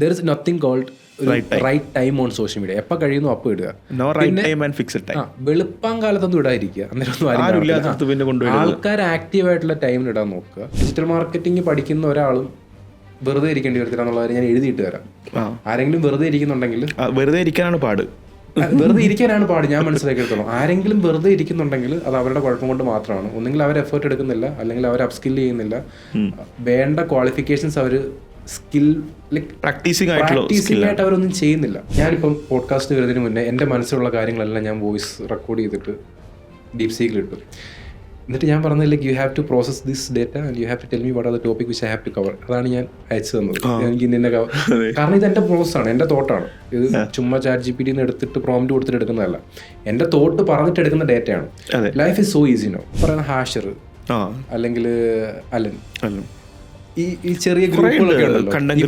There is nothing called Right time. Right time on social media. എപ്പോൾ കഴിയുന്നു അപ്പോൾ ഇടുക. No right time and fixed time. വെളുപ്പാൻ കാലത്തൊന്നും ഇടാതിരിക്കുക. അന്നേരം ആരും ഇല്ലാത്തടത്ത് പിന്നെ കൊണ്ടുപോയി ആൾക്കാർ ആക്റ്റീവായിട്ടുള്ള ടൈമിൽ ഇടാൻ നോക്കുക. ഡിജിറ്റൽ മാർക്കറ്റിംഗ് പഠിക്കുന്ന ഒരാളും വെറുതെ ഇരിക്കേണ്ടി വരത്തില്ല എന്നുള്ള കാര്യം ഞാൻ എഴുതിയിട്ട് തരാം. ആരെങ്കിലും വെറുതെ ഇരിക്കുന്നുണ്ടെങ്കിൽ വെറുതെ ഇരിക്കാനാണ് പാട്. വെറുതെ ഇരിക്കാനാണ് പാട്. ഞാൻ മനസ്സിലാക്കിയെടുത്തോളാം. ആരെങ്കിലും വെറുതെ ഇരിക്കുന്നുണ്ടെങ്കിൽ അത് അവരുടെ കുഴപ്പം കൊണ്ട് മാത്രമാണ്. ഒന്നെങ്കിൽ അവർ എഫേർട്ട് എടുക്കുന്നില്ല, അല്ലെങ്കിൽ അവർ അപ്സ്കിൽ ചെയ്യുന്നില്ല. വേണ്ട ക്വാളിഫിക്കേഷൻസ് അവർ സ്കിൽ പ്രാക്ടീസിംഗ് ആയിട്ട് അവരൊന്നും ചെയ്യുന്നില്ല. ഞാനിപ്പം പോഡ്കാസ്റ്റ് വരുന്നതിന് മുന്നേ എൻ്റെ മനസ്സിലുള്ള കാര്യങ്ങളെല്ലാം ഞാൻ വോയിസ് റെക്കോർഡ് ചെയ്തിട്ട് ഡീപ് സീക്കിൽ ഇട്ടു. എന്നിട്ട് ഞാൻ പറഞ്ഞത് like you have to process this data and you have to tell me what are the topic which I have to cover. അതാണ് ഞാൻ അയച്ചു തന്നത്. എനിക്ക് നിന്നെ കാരണം ഇത് എൻ്റെ പ്രോസസ്സാണ്, എൻ്റെ തോട്ടാണ്. ഇത് ചുമ്മാ ചാറ്റ് GPT എടുത്തിട്ട് പ്രോംപ്റ്റ് കൊടുത്തിട്ട് എടുക്കുന്നതല്ല. എൻ്റെ തോട്ട് പറഞ്ഞിട്ട് എടുക്കുന്ന ഡേറ്റയാണ്. Life is so easy no. പറയുന്ന ഹാഷർ അല്ലെങ്കിൽ അലൻ, ഈ ചെറിയ ഗ്രൂപ്പുകളൊക്കെ ഉണ്ടല്ലോ,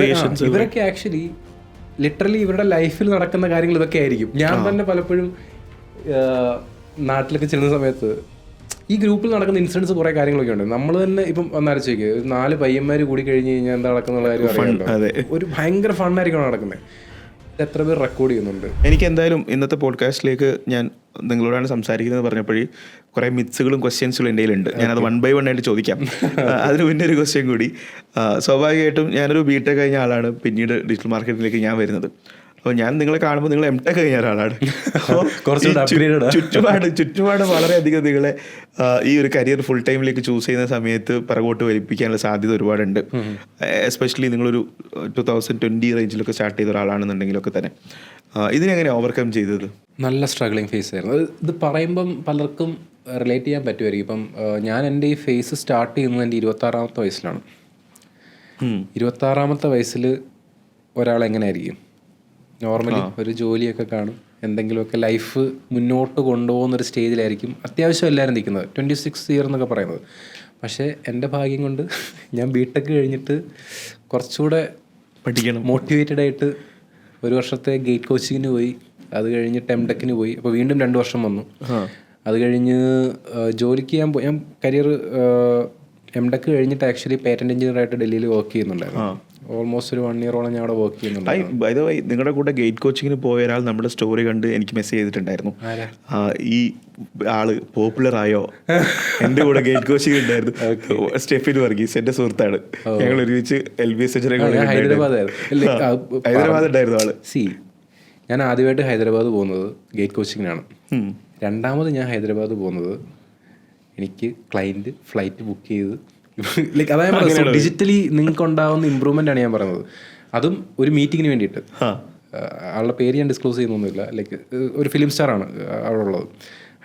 ഇവരൊക്കെ ആക്ച്വലി ലിറ്ററലി ഇവരുടെ ലൈഫിൽ നടക്കുന്ന കാര്യങ്ങൾ ഇതൊക്കെ ആയിരിക്കും. ഞാൻ തന്നെ പലപ്പോഴും നാട്ടിലൊക്കെ ചെല്ലുന്ന സമയത്ത് ഈ ഗ്രൂപ്പിൽ നടക്കുന്ന ഇൻസിഡൻസ് കുറേ കാര്യങ്ങളൊക്കെ ഉണ്ട്. നമ്മൾ തന്നെ ഇപ്പം ഒന്നരച്ച് വയ്ക്കുക, ഒരു 4 പയ്യന്മാർ കൂടി കഴിഞ്ഞ് കഴിഞ്ഞാൽ എന്താ നടക്കുന്ന കാര്യം അറിയാമല്ലോ. ഒരു ഭയങ്കര ഫണ്ണായിരിക്കണം നടക്കുന്നത്. എത്ര പേർ റെക്കോർഡ് ചെയ്യുന്നുണ്ട്. എനിക്ക് എന്തായാലും ഇന്നത്തെ പോഡ്കാസ്റ്റിലേക്ക് ഞാൻ നിങ്ങളോടാണ് സംസാരിക്കുന്നത് പറഞ്ഞപ്പോഴേ കുറേ മിത്സുകളും ക്വസ്റ്റ്യൻസുകളും എൻ്റെ കയ്യിലുണ്ട്. ഞാനത് 1 by 1 ആയിട്ട് ചോദിക്കാം. അതിന് മുന്നേ ഒരു ക്വസ്റ്റ്യൻ കൂടി. സ്വാഭാവികമായിട്ടും ഞാനൊരു ബിടെക് കഴിഞ്ഞ ആളാണ്. പിന്നീട് ഡിജിറ്റൽ മാർക്കറ്റിംഗിലേക്ക് ഞാൻ വരുന്നത്. അപ്പോൾ ഞാൻ നിങ്ങളെ കാണുമ്പോൾ നിങ്ങൾ എംടെക് കഴിഞ്ഞ ഒരാളാണ്. ചുറ്റുപാട് വളരെയധികം നിങ്ങളെ ഈ ഒരു കരിയർ ഫുൾ ടൈമിലേക്ക് ചൂസ് ചെയ്യുന്ന സമയത്ത് പിറകോട്ട് വലിപ്പിക്കാനുള്ള സാധ്യത ഒരുപാടുണ്ട്. എസ്പെഷ്യലി നിങ്ങളൊരു 2020 റേഞ്ചിലൊക്കെ സ്റ്റാർട്ട് ചെയ്ത ഒരാളാണെന്നുണ്ടെങ്കിലൊക്കെ തന്നെ ഇതിനെങ്ങനെ ഓവർകം ചെയ്തത്? നല്ല സ്ട്രഗ്ലിംഗ് ഫേസ് ആയിരുന്നു. ഇത് പറയുമ്പം പലർക്കും റിലേറ്റ് ചെയ്യാൻ പറ്റുമായിരിക്കും. ഇപ്പം ഞാൻ എൻ്റെ ഈ ഫേസ് സ്റ്റാർട്ട് ചെയ്യുന്നത് എൻ്റെ 26ാമത്തെ വയസ്സിലാണ്. 26ാമത്തെ വയസ്സിൽ ഒരാളെങ്ങനെയായിരിക്കും? നോർമലി ഒരു ജോലിയൊക്കെ കാണും, എന്തെങ്കിലുമൊക്കെ ലൈഫ് മുന്നോട്ട് കൊണ്ടുപോകുന്നൊരു സ്റ്റേജിലായിരിക്കും അത്യാവശ്യം എല്ലാവരും നിൽക്കുന്നത്. 26 ഇയർ എന്നൊക്കെ പറയുന്നത്. പക്ഷേ എൻ്റെ ഭാഗ്യം കൊണ്ട് ഞാൻ ബിടെക് കഴിഞ്ഞിട്ട് കുറച്ചുകൂടെ പഠിക്കണം, മോട്ടിവേറ്റഡ് ആയിട്ട് 1 വർഷത്തെ ഗേറ്റ് കോച്ചിങ്ങിന് പോയി. അത് കഴിഞ്ഞ് ടെംടെക്കിന് പോയി. അപ്പോൾ വീണ്ടും 2 വർഷം വന്നു. അത് കഴിഞ്ഞ് ജോലിക്ക് ഞാൻ കരിയർ എംടെക് കഴിഞ്ഞിട്ട് ആക്ച്വലി പേറ്റന്റ് എഞ്ചിനീയറായിട്ട് ഡൽഹിയിൽ വർക്ക് ചെയ്യുന്നുണ്ടായിരുന്നു. ഓൾമോസ്റ്റ് ഒരു 1 ഇയറോളം ഞാൻ അവിടെ വർക്ക് ചെയ്യുന്നുണ്ടായിരുന്നു. ബൈ ദ വേ, നിങ്ങളുടെ കൂടെ ഗേറ്റ് കോച്ചിങ്ങിന് പോയ ഒരാൾ നമ്മുടെ സ്റ്റോറി കണ്ട് എനിക്ക് മെസ്സേജ് ചെയ്തിട്ടുണ്ടായിരുന്നു. ഈ ആള് പോപ്പുലർ ആയോ? എൻ്റെ കൂടെ ഗേറ്റ് കോച്ചിങ് ഉണ്ടായിരുന്നു. സ്റ്റെഫിൻ വർഗീസ് എൻ്റെ സുഹൃത്താണ്. ഞങ്ങൾ ഒരുമിച്ച് LBS ഹൈദരാബാദ് ഉണ്ടായിരുന്നു ആള്. ഞാൻ ആദ്യമായിട്ട് ഹൈദരാബാദ് പോകുന്നത് ഗേറ്റ് കോച്ചിങ്ങിനാണ്. രണ്ടാമത് ഞാൻ ഹൈദരാബാദ് പോകുന്നത് എനിക്ക് ക്ലയൻറ്റ് ഫ്ലൈറ്റ് ബുക്ക് ചെയ്ത് അതായത് ഡിജിറ്റലി നിങ്ങൾക്ക് ഉണ്ടാവുന്ന ഇമ്പ്രൂവ്മെൻ്റ് ആണ് ഞാൻ പറയുന്നത്. അതും ഒരു മീറ്റിങ്ങിന് വേണ്ടിയിട്ട്. ആളുടെ പേര് ഞാൻ ഡിസ്ക്ലോസ് ചെയ്യുന്നൊന്നുമില്ല. ലൈക്ക് ഒരു ഫിലിം സ്റ്റാറാണ് അവിടെ ഉള്ളത്.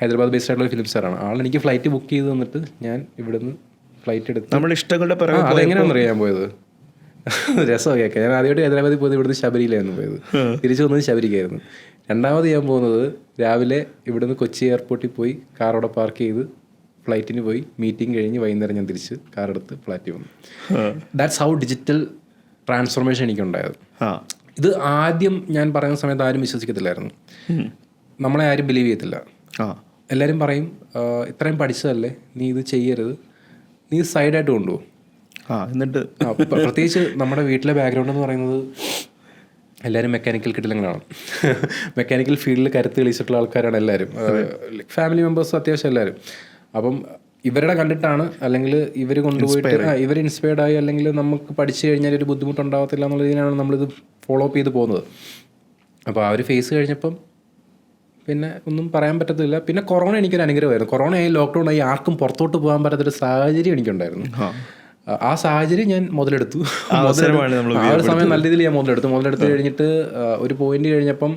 ഹൈദരാബാദ് ബേസ്ഡ് ആയിട്ടുള്ള ഫിലിം സ്റ്റാറാണ് ആൾ. എനിക്ക് ഫ്ലൈറ്റ് ബുക്ക് ചെയ്ത് തന്നിട്ട് ഞാൻ ഇവിടുന്ന് ഫ്ലൈറ്റ് എടുത്ത് നമ്മുടെ ഇഷ്ടങ്ങളുടെ അതെങ്ങനെയാണെന്ന് അറിയാൻ പോയത്. രസമൊക്കെ കേൾക്കാം. ഞാൻ ആദ്യമായിട്ട് ഹൈദരാബാദിൽ പോയത് ഇവിടുന്ന് ശബരിയിലായിരുന്നു പോയത്. തിരിച്ചു വന്നത് ശബരിക്കായിരുന്നു. രണ്ടാമത് ഞാൻ പോകുന്നത് രാവിലെ ഇവിടുന്ന് കൊച്ചി എയർപോർട്ടിൽ പോയി കാർ അവിടെ പാർക്ക് ചെയ്ത് ഫ്ലൈറ്റിന് പോയി. മീറ്റിംഗ് കഴിഞ്ഞ് വൈകുന്നേരം ഞാൻ തിരിച്ച് കാറെടുത്ത് ഫ്ലൈറ്റിൽ വന്നു. ദാറ്റ്സ് ഹൗ ഡിജിറ്റൽ ട്രാൻസ്ഫോർമേഷൻ എനിക്കുണ്ടായത്. ഇത് ആദ്യം ഞാൻ പറയുന്ന സമയത്ത് ആരും വിശ്വസിക്കത്തില്ലായിരുന്നു. നമ്മളെ ആരും ബിലീവ് ചെയ്യത്തില്ല. എല്ലാവരും പറയും ഇത്രയും പഠിച്ചതല്ലേ, നീ ഇത് ചെയ്യരുത്, നീ സൈഡായിട്ട് കൊണ്ടുപോകും. എന്നിട്ട് പ്രത്യേകിച്ച് നമ്മുടെ വീട്ടിലെ ബാക്ക്ഗ്രൗണ്ട് എന്ന് പറയുന്നത് എല്ലാവരും മെക്കാനിക്കൽ കിട്ടിലങ്ങളാണ്. മെക്കാനിക്കൽ ഫീൽഡിൽ കരുത്ത് തെളിയിച്ചിട്ടുള്ള ആൾക്കാരാണ് എല്ലാവരും. ഫാമിലി മെമ്പേഴ്സ് അത്യാവശ്യം എല്ലാവരും. അപ്പം ഇവരുടെ കണ്ടിട്ടാണ്, അല്ലെങ്കിൽ ഇവർ കൊണ്ടുപോയിട്ട് ഇവർ ഇൻസ്പയർഡ് ആയി, അല്ലെങ്കിൽ നമുക്ക് പഠിച്ചു കഴിഞ്ഞാൽ ഒരു ബുദ്ധിമുട്ടുണ്ടാകത്തില്ല എന്നുള്ള രീതിയിലാണ് നമ്മളിത് ഫോളോ അപ്പ് ചെയ്ത് പോകുന്നത്. അപ്പോൾ ആ ഒരു ഫേസ് കഴിഞ്ഞപ്പം പിന്നെ ഒന്നും പറയാൻ പറ്റത്തില്ല. പിന്നെ കൊറോണ എനിക്കൊരു അനുഗ്രഹമായിരുന്നു. കൊറോണ ആയി, ലോക്ക്ഡൗൺ ആയി, ആർക്കും പുറത്തോട്ട് പോകാൻ പറ്റാത്തൊരു സാഹചര്യം എനിക്കുണ്ടായിരുന്നു. ആ സാഹചര്യം ഞാൻ മുതലെടുത്തു. ആ ഒരു സമയം നല്ല രീതിയിൽ ഞാൻ മുതലെടുത്ത് കഴിഞ്ഞിട്ട് ഒരു പോയിന്റ് കഴിഞ്ഞപ്പം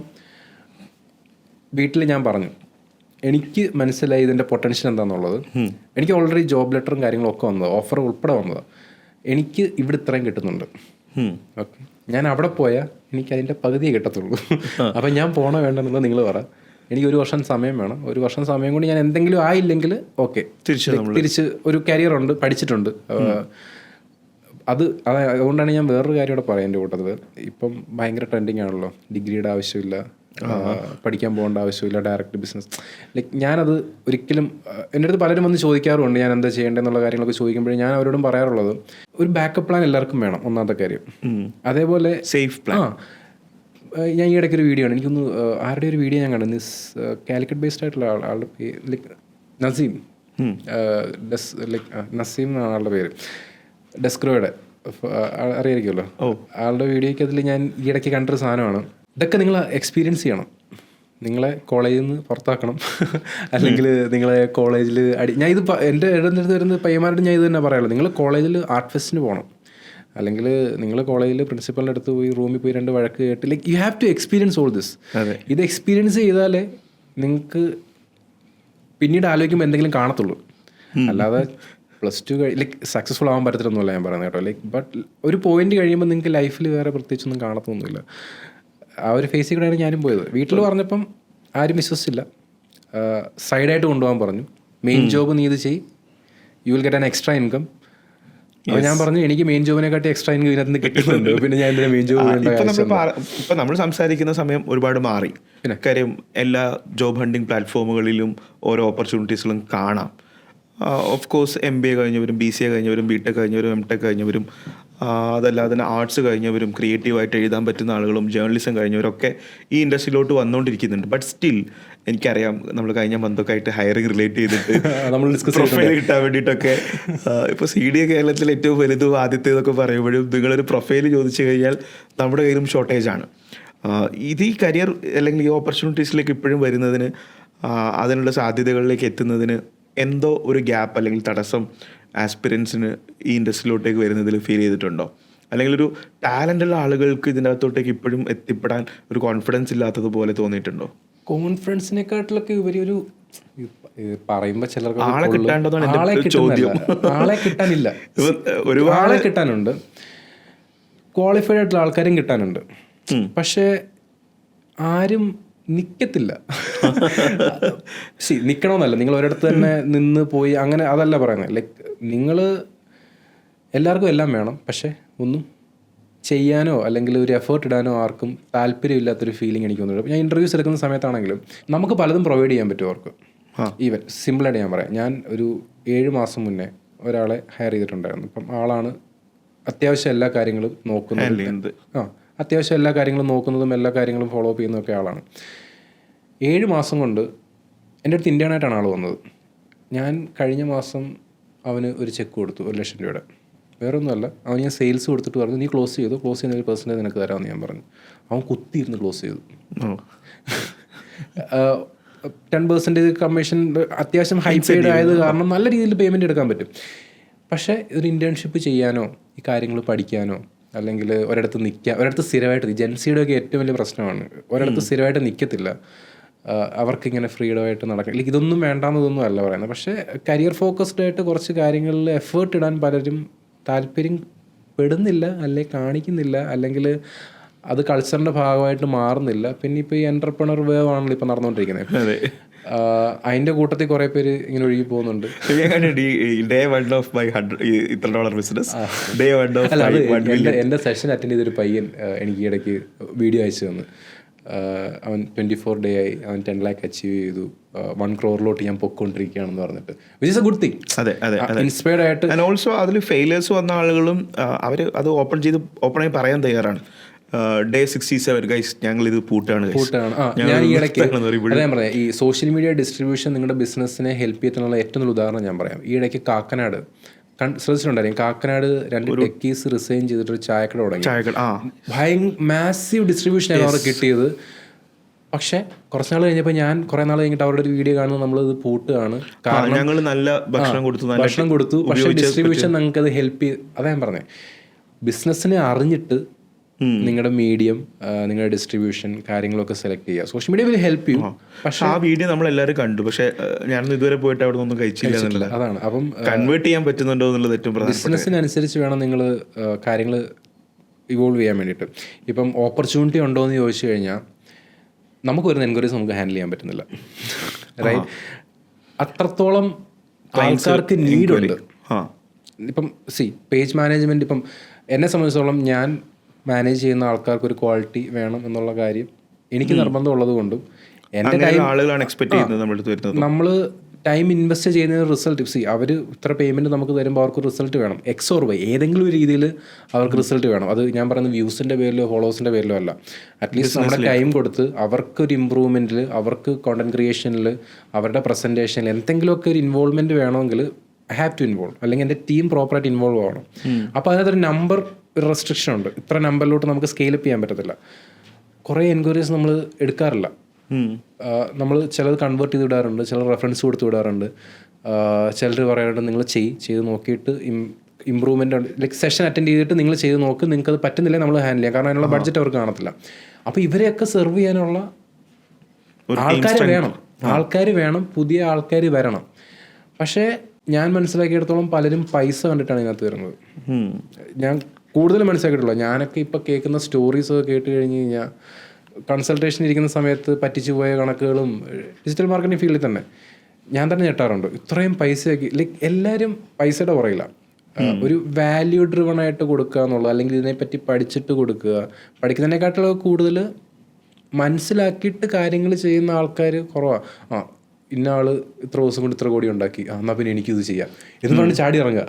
വീട്ടിൽ ഞാൻ പറഞ്ഞു, എനിക്ക് മനസ്സിലായി ഇതിൻ്റെ പൊട്ടൻഷ്യൽ എന്താണെന്നുള്ളത്. എനിക്ക് ഓൾറെഡി ജോബ് ലെറ്ററും കാര്യങ്ങളും ഒക്കെ വന്നത്, ഓഫർ ഉൾപ്പെടെ വന്നത്. എനിക്ക് ഇവിടെ ഇത്രയും കിട്ടുന്നുണ്ട്. ഓക്കെ, ഞാൻ അവിടെ പോയാൽ എനിക്ക് അതിൻ്റെ പകുതിയേ കിട്ടത്തുള്ളൂ. അപ്പം ഞാൻ പോകണോ വേണ്ടെന്നുള്ളത് നിങ്ങൾ പറ. എനിക്ക് 1 വർഷം സമയം വേണം. 1 വർഷം സമയം കൊണ്ട് ഞാൻ എന്തെങ്കിലും ആയില്ലെങ്കിൽ ഓക്കെ, തിരിച്ച് ഒരു കരിയറുണ്ട്, പഠിച്ചിട്ടുണ്ട്. അതുകൊണ്ടാണ് ഞാൻ വേറൊരു കാര്യം ഇവിടെ പറയാം. എൻ്റെ കൂട്ടത്തിൽ ഇപ്പം ഭയങ്കര ട്രെൻഡിങ് ആണല്ലോ, ഡിഗ്രിയുടെ ആവശ്യമില്ല, പഠിക്കാൻ പോകേണ്ട ആവശ്യമില്ല, ഡയറക്റ്റ് ബിസിനസ്. ലൈക്ക് ഞാനത് ഒരിക്കലും എൻ്റെ അടുത്ത് പലരും വന്ന് ചോദിക്കാറുണ്ട് ഞാൻ എന്താ ചെയ്യേണ്ടതെന്നുള്ള കാര്യങ്ങളൊക്കെ ചോദിക്കുമ്പോഴേ ഞാൻ അവരോടും പറയാറുള്ളത് ഒരു ബാക്കപ്പ് പ്ലാൻ എല്ലാവർക്കും വേണം, ഒന്നാമത്തെ കാര്യം. അതേപോലെ സേഫ് പ്ലാൻ. ഞാൻ ഈ ഇടയ്ക്ക് ഒരു വീഡിയോ ആണ്, എനിക്കൊന്ന് ആരുടെ ഒരു വീഡിയോ ഞാൻ കണ്ടു, കാലിക്കറ്റ് ബേസ്ഡ് ആയിട്ടുള്ള ആളുടെ പേര് ലൈക്ക് നസീം, നസീം എന്നാണ് ആളുടെ പേര്, ഡെസ്ക്രോയുടെ അറിയായിരിക്കുമല്ലോ. ആളുടെ വീഡിയോയ്ക്ക് അതിൽ ഞാൻ ഈ ഇടയ്ക്ക് കണ്ടൊരു സാധനമാണ്, ഇതൊക്കെ നിങ്ങൾ എക്സ്പീരിയൻസ് ചെയ്യണം, നിങ്ങളെ കോളേജിൽ നിന്ന് പുറത്താക്കണം അല്ലെങ്കിൽ നിങ്ങളെ കോളേജിൽ ഞാൻ ഇത് എൻ്റെ അടുത്ത് വരുന്ന പയ്യന്മാരോട് ഞാൻ ഇത് തന്നെ പറയാനുള്ളൂ, നിങ്ങൾ കോളേജിൽ ആർട്ട് ഫെസ്റ്റിന് പോകണം, അല്ലെങ്കിൽ നിങ്ങൾ കോളേജിൽ പ്രിൻസിപ്പലിൻ്റെ അടുത്ത് പോയി റൂമിൽ പോയി 2 വഴക്ക് കേട്ട് like you have to experience all this. ഇത് എക്സ്പീരിയൻസ് ചെയ്താലേ നിങ്ങൾക്ക് പിന്നീട് ആലോചിക്കുമ്പോൾ എന്തെങ്കിലും കാണത്തുള്ളൂ. അല്ലാതെ +2 ലൈക്ക് സക്സസ്ഫുൾ ആവാൻ പറ്റത്തില്ലൊന്നുമല്ല ഞാൻ പറയുന്നത് കേട്ടോ. ലൈക്ക് ബട്ട് ഒരു പോയിന്റ് കഴിയുമ്പോൾ നിങ്ങൾക്ക് ലൈഫിൽ വേറെ പ്രത്യേകിച്ചൊന്നും കാണത്തൊന്നുമില്ല. ആ ഒരു ഫേസിൽ കൂടെയാണ് ഞാനും പോയത്. വീട്ടിൽ പറഞ്ഞപ്പം ആരും വിശ്വസിച്ചില്ല, സൈഡായിട്ട് കൊണ്ടുപോകാൻ പറഞ്ഞു, മെയിൻ ജോബ് നീ ഇത് ചെയ്, U will get an extra income. അപ്പോൾ ഞാൻ പറഞ്ഞു എനിക്ക് മെയിൻ ജോബിനെക്കാട്ടി എക്സ്ട്രാ ഇൻകം ഇതിനകത്ത് നിന്ന് കിട്ടുന്നുണ്ട്, പിന്നെ ഞാൻ എന്തിനാ മെയിൻ ജോബ് ഇപ്പം നമ്മൾ സംസാരിക്കുന്ന സമയം ഒരുപാട് മാറി. കാര്യം എല്ലാ ജോബ് ഹണ്ടിങ് പ്ലാറ്റ്ഫോമുകളിലും ഓരോ ഓപ്പർച്യൂണിറ്റീസുകളും കാണാം. Of course MBA കഴിഞ്ഞവരും BCA കഴിഞ്ഞവരും BTech കഴിഞ്ഞവരും MTech കഴിഞ്ഞവരും അതല്ലാതെ തന്നെ ആർട്സ് കഴിഞ്ഞവരും ക്രിയേറ്റീവായിട്ട് എഴുതാൻ പറ്റുന്ന ആളുകളും ജേർണലിസം കഴിഞ്ഞവരൊക്കെ ഈ ഇൻഡസ്ട്രിയിലോട്ട് വന്നുകൊണ്ടിരിക്കുന്നുണ്ട്. ബട്ട് സ്റ്റിൽ എനിക്കറിയാം നമ്മൾ കഴിഞ്ഞ മന്തൊക്കെ ആയിട്ട് ഹയറിങ് റിലേറ്റ് ചെയ്തിട്ട് പ്രൊഫൈൽ കിട്ടാൻ വേണ്ടിയിട്ടൊക്കെ ഇപ്പോൾ CDA കേരളത്തിൽ ഏറ്റവും വലുതും ആദ്യത്തേതൊക്കെ പറയുമ്പോഴും നിങ്ങളൊരു പ്രൊഫൈൽ ചോദിച്ചു കഴിഞ്ഞാൽ നമ്മുടെ കയ്യിലും ഷോർട്ടേജാണ്. ഇത് ഈ കരിയർ അല്ലെങ്കിൽ ഈ ഓപ്പർച്യൂണിറ്റീസിലേക്ക് ഇപ്പോഴും വരുന്നതിന് അതിനുള്ള സാധ്യതകളിലേക്ക് എത്തുന്നതിന് എന്തോ ഒരു ഗ്യാപ്പ് അല്ലെങ്കിൽ തടസ്സം ആസ്പിരൻസിന് ഈ ഇൻഡസ്ട്രിയിലോട്ടേക്ക് വരുന്നതിൽ ഫീൽ ചെയ്തിട്ടുണ്ടോ? അല്ലെങ്കിൽ ഒരു ടാലൻ്റുള്ള ആളുകൾക്ക് ഇതിൻ്റെ അകത്തോട്ടേക്ക് ഇപ്പോഴും എത്തിപ്പെടാൻ ഒരു കോൺഫിഡൻസ് ഇല്ലാത്തതുപോലെ തോന്നിയിട്ടുണ്ടോ? കോൺഫിഡൻസിനെക്കാട്ടിലൊക്കെ ഉപരി ഒരു പറയുമ്പോൾ ചിലർക്ക് ആളെ കിട്ടാണ്ടതാണ് എൻ്റെ ചോദ്യം. ആളെ കിട്ടാനില്ല, ഒരുപാട് കിട്ടാനുണ്ട്, ക്വാളിഫൈഡ് ആയിട്ടുള്ള ആൾക്കാരും കിട്ടാനുണ്ട്, പക്ഷേ ആരും നിൽക്കത്തില്ല. നിൽക്കണമെന്നല്ല, നിങ്ങൾ ഒരിടത്ത് തന്നെ നിന്ന് പോയി അങ്ങനെ അതല്ല പറയുന്നത്. ലൈക്ക് നിങ്ങൾ എല്ലാവർക്കും എല്ലാം വേണം, പക്ഷേ ഒന്നും ചെയ്യാനോ അല്ലെങ്കിൽ ഒരു എഫേർട്ട് ഇടാനോ ആർക്കും താല്പര്യമില്ലാത്തൊരു ഫീലിംഗ് എനിക്ക് തോന്നുന്നുണ്ട്. ഞാൻ ഇൻ്റർവ്യൂസ് എടുക്കുന്ന സമയത്താണെങ്കിലും നമുക്ക് പലതും പ്രൊവൈഡ് ചെയ്യാൻ പറ്റും അവർക്ക്. ഈവൻ സിമ്പിളായിട്ട് ഞാൻ പറയാം, ഞാൻ ഒരു 7 മാസം മുന്നേ ഒരാളെ ഹയർ ചെയ്തിട്ടുണ്ടായിരുന്നു. അപ്പം ആളാണ് അത്യാവശ്യം എല്ലാ കാര്യങ്ങളും നോക്കുന്നത്, അത്യാവശ്യം എല്ലാ കാര്യങ്ങളും നോക്കുന്നതും എല്ലാ കാര്യങ്ങളും ഫോളോ അപ്പ് ചെയ്യുന്നതൊക്കെ ആളാണ്. 7 മാസം കൊണ്ട് എൻ്റെ അടുത്ത് ഇന്ത്യനായിട്ടാണ് ആൾ വന്നത്. ഞാൻ കഴിഞ്ഞ മാസം അവന് ഒരു ചെക്ക് കൊടുത്തു 1 ലക്ഷം രൂപയുടെ. വേറെ ഒന്നുമല്ല, അവൻ ഞാൻ സെയിൽസ് കൊടുത്തിട്ട് പറഞ്ഞു നീ ക്ലോസ് ചെയ്തു, ക്ലോസ് ചെയ്യുന്ന 1% നിനക്ക് തരാമെന്ന് ഞാൻ പറഞ്ഞു. അവൻ കുത്തിയിരുന്ന് ക്ലോസ് ചെയ്തു. 10% കമ്മീഷൻ അത്യാവശ്യം ഹൈ പെയ്ഡ് ആയത് കാരണം നല്ല രീതിയിൽ പേയ്മെൻറ്റ് എടുക്കാൻ പറ്റും. പക്ഷേ ഒരു ഇൻറ്റേൺഷിപ്പ് ചെയ്യാനോ ഈ കാര്യങ്ങൾ പഠിക്കാനോ അല്ലെങ്കിൽ ഒരിടത്ത് നിൽക്കുക, ഒരിടത്ത് സ്ഥിരമായിട്ട്, ജെൻസിയുടെ ഒക്കെ ഏറ്റവും വലിയ പ്രശ്നമാണ്, ഒരിടത്ത് സ്ഥിരമായിട്ട് നിൽക്കത്തില്ല, അവർക്കിങ്ങനെ ഫ്രീഡമായിട്ട് നടക്കാം. ലൈക്ക് ഇതൊന്നും വേണ്ടാന്നതൊന്നും അല്ല പറയുന്നത്, പക്ഷേ കരിയർ ഫോക്കസ്ഡ് ആയിട്ട് കുറച്ച് കാര്യങ്ങളിൽ എഫേർട്ട് ഇടാൻ പലരും താല്പര്യം പെടുന്നില്ല, അല്ലെങ്കിൽ കാണിക്കുന്നില്ല, അല്ലെങ്കിൽ അത് കൾച്ചറിൻ്റെ ഭാഗമായിട്ട് മാറുന്നില്ല. പിന്നെ ഇപ്പോൾ ഈ എൻ്റർപ്രണർ വേവ് ആണല്ലോ ഇപ്പോൾ നടന്നുകൊണ്ടിരിക്കുന്നത്. അതിൻ്റെ കൂട്ടത്തിൽ കുറേ പേര് ഇങ്ങനെ ഒഴുകി പോകുന്നുണ്ട്. എൻ്റെ സെഷൻ അറ്റൻഡ് ചെയ്തൊരു പയ്യൻ എനിക്ക് ഇടയ്ക്ക് വീഡിയോ അയച്ചു തന്നു. അവൻ 24 ഡേ ആയി, അവൻ 10 lakh അച്ചീവ് ചെയ്തു, 1 crore ഞാൻ പൊക്കോണ്ടിരിക്കുകയാണെന്ന് പറഞ്ഞിട്ട്, which is A good thing. Inspired ആയിട്ട് ആൻഡ് ഓൾസോ അതിൽ ഫെയിലേഴ്സ് വന്ന ആളുകളും അവർ അത് ഓപ്പണായി പറയാൻ തയ്യാറാണ്. ഡേ 67 ഗൈസ് ഞങ്ങൾ ഇത് പൂട്ടാണ്. ഞാൻ ഈ ഇടയ്ക്ക് ഞാൻ പറയാം, ഈ സോഷ്യൽ മീഡിയ ഡിസ്ട്രിബ്യൂഷൻ നിങ്ങളുടെ ബിസിനസ്സിനെ ഹെൽപ്പ് ചെയ്തിട്ടുള്ള ഏറ്റവും നല്ല ഉദാഹരണം ഞാൻ പറയാം. ഈ ഇടയ്ക്ക് കാക്കനാട് ശ്രദ്ധിച്ചിട്ടുണ്ടായിരിക്കും, കാക്കനാട് 2 ടെക്കീസ് റിസൈൻ ചെയ്തിട്ടൊരു ചായക്കട തുടങ്ങി. മാസീവ് ഡിസ്ട്രിബ്യൂഷനാണ് അവർക്ക് കിട്ടിയത്. പക്ഷേ കുറച്ച് നാൾ കഴിഞ്ഞപ്പോൾ ഞാൻ കുറേ നാൾ കഴിഞ്ഞിട്ട് അവരുടെ ഒരു വീഡിയോ കാണുന്നത് നമ്മളിത് പൂട്ടുകയാണ്, കാരണം ഞങ്ങൾ നല്ല ഭക്ഷണം കൊടുത്തു, പക്ഷേ ഡിസ്ട്രിബ്യൂഷൻ നിങ്ങൾക്ക് അത് ഹെൽപ്പ് ചെയ്ത്. അതാ ഞാൻ പറഞ്ഞത്, ബിസിനസ്സിനെ അറിഞ്ഞിട്ട് നിങ്ങളുടെ മീഡിയം, നിങ്ങളുടെ ഡിസ്ട്രിബ്യൂഷൻ കാര്യങ്ങളൊക്കെ സെലക്ട് ചെയ്യുക. Social media will help you. പക്ഷേ ആ വീഡിയോ നമ്മൾ എല്ലാവരും കണ്ടു, പക്ഷേ ഞാനൊന്നും ഇതുവരെ പോയിട്ട് അവിടെ ഒന്നും കഴിച്ചില്ല. അതാണ്, അപ്പം കൺവേർട്ട് ചെയ്യാൻ പറ്റുന്നുണ്ടോ എന്നുള്ളത് ഏറ്റവും പ്രധാനം. ബിസിനസ്സിനനുസരിച്ച് വേണം നിങ്ങൾ കാര്യങ്ങൾ ഇവോൾവ് ചെയ്യാൻ വേണ്ടിയിട്ട്. ഇപ്പം ഓപ്പർച്യൂണിറ്റി ഉണ്ടോ എന്ന് ചോദിച്ചു കഴിഞ്ഞാൽ നമുക്ക് വരുന്ന എൻക്വയറീസ് നമുക്ക് ഹാൻഡിൽ ചെയ്യാൻ പറ്റുന്നില്ല, റൈറ്റ്? അത്രത്തോളം ആൾക്കാർക്ക് നീഡുണ്ട്. ഇപ്പം പേജ് മാനേജ്മെൻറ്റ്, ഇപ്പം എന്നെ സംബന്ധിച്ചിടത്തോളം ഞാൻ മാനേജ് ചെയ്യുന്ന ആൾക്കാർക്ക് ഒരു ക്വാളിറ്റി വേണം എന്നുള്ള കാര്യം എനിക്ക് നിർബന്ധം ഉള്ളത് കൊണ്ടും എൻ്റെ അങ്ങനെയുള്ള ആളുകളാണ് എക്സ്പെക്ട് ചെയ്യുന്നത് നമ്മുടെ അടുത്ത് വരുന്നത്. നമ്മൾ ടൈം ഇൻവെസ്റ്റ് ചെയ്യുന്ന റിസൾട്ട് അവർ ഇത്ര പേയ്മെൻറ്റ് നമുക്ക് തരുമ്പോൾ അവർക്ക് റിസൾട്ട് വേണം. എക്സ് ഓർ വൈ ഏതെങ്കിലും ഒരു രീതിയിൽ അവർക്ക് റിസൾട്ട് വേണം. അത് ഞാൻ പറയുന്നത് വ്യൂസിൻ്റെ പേരിലോ ഫോളോവേഴ്സിൻ്റെ പേരിലോ അല്ല. അറ്റ്ലീസ്റ്റ് നമ്മുടെ ടൈം കൊടുത്ത് അവർക്കൊരു ഇമ്പ്രൂവ്മെൻറ്റിൽ, അവർക്ക് കോണ്ടന്റ് ക്രിയേഷനിൽ, അവരുടെ പ്രസൻറ്റേഷനിൽ എന്തെങ്കിലുമൊക്കെ ഒരു ഇൻവോൾവ്മെൻറ്റ് വേണമെങ്കിൽ ഐ ഹാവ് ടു ഇൻവോൾവ്, അല്ലെങ്കിൽ എൻ്റെ ടീം പ്രോപ്പറായിട്ട് ഇൻവോൾവ് ആവണം. അപ്പോൾ അതിനകത്തൊരു നമ്പർ റെസ്ട്രിക്ഷൻ ഉണ്ട്. ഇത്ര നമ്പറിലോട്ട് നമുക്ക് സ്കെയിലപ്പ് ചെയ്യാൻ പറ്റത്തില്ല. കുറേ എൻക്വയറീസ് നമ്മൾ എടുക്കാറില്ല. നമ്മൾ ചിലത് കൺവേർട്ട് ചെയ്ത് വിടാറുണ്ട്, ചിലർ റെഫറൻസ് കൊടുത്ത് വിടാറുണ്ട്, ചിലർ പറയാറുണ്ട് നിങ്ങൾ ചെയ്ത് നോക്കിയിട്ട് ഇമ്പ്രൂവ്മെൻ്റ് ഉണ്ട്, ലൈക്ക് സെഷൻ അറ്റൻഡ് ചെയ്തിട്ട് നിങ്ങൾ ചെയ്ത് നോക്ക്, നിങ്ങൾക്ക് അത് പറ്റുന്നില്ല നമ്മൾ ഹാൻഡിൽ ചെയ്യാം, കാരണം അതിനുള്ള ബഡ്ജറ്റ് അവർക്ക് കാണത്തില്ല. അപ്പോൾ ഇവരെയൊക്കെ സെർവ് ചെയ്യാനുള്ള ആൾക്കാർ വേണം, പുതിയ ആൾക്കാർ വരണം. പക്ഷേ ഞാൻ മനസ്സിലാക്കിയിടത്തോളം പലരും പൈസ കണ്ടിട്ടാണ് ഇതിനകത്ത് വരുന്നത്. ഞാൻ കൂടുതൽ മനസ്സിലാക്കിയിട്ടുള്ളൂ. ഞാനൊക്കെ ഇപ്പോൾ കേൾക്കുന്ന സ്റ്റോറീസൊക്കെ കേട്ട് കഴിഞ്ഞ് കഴിഞ്ഞാൽ കൺസൾട്ടേഷൻ ഇരിക്കുന്ന സമയത്ത് പറ്റിച്ചു പോയ കണക്കുകളും ഡിജിറ്റൽ മാർക്കറ്റിംഗ് ഫീൽഡിൽ തന്നെ ഞാൻ തന്നെ ഞെട്ടാറുണ്ട്. ഇത്രയും പൈസയാക്കി, ലൈക്ക് എല്ലാവരും പൈസയുടെ പുറകില്ല. ഒരു വാല്യൂ ഡ്രിവൺ ആയിട്ട് കൊടുക്കുക എന്നുള്ളത്, അല്ലെങ്കിൽ ഇതിനെപ്പറ്റി പഠിച്ചിട്ട് കൊടുക്കുക. പഠിക്കുന്നതിനെക്കാട്ടിലും കൂടുതൽ മനസ്സിലാക്കിയിട്ട് കാര്യങ്ങൾ ചെയ്യുന്ന ആൾക്കാർ കുറവാണ്. ഇന്ന ആൾ ഇത്ര ദിവസം കൊണ്ട് ഇത്ര കോടി ഉണ്ടാക്കി, എന്നാൽ പിന്നെ എനിക്കിത് ചെയ്യാം എന്ന് പറഞ്ഞ് ചാടി ഇറങ്ങുക.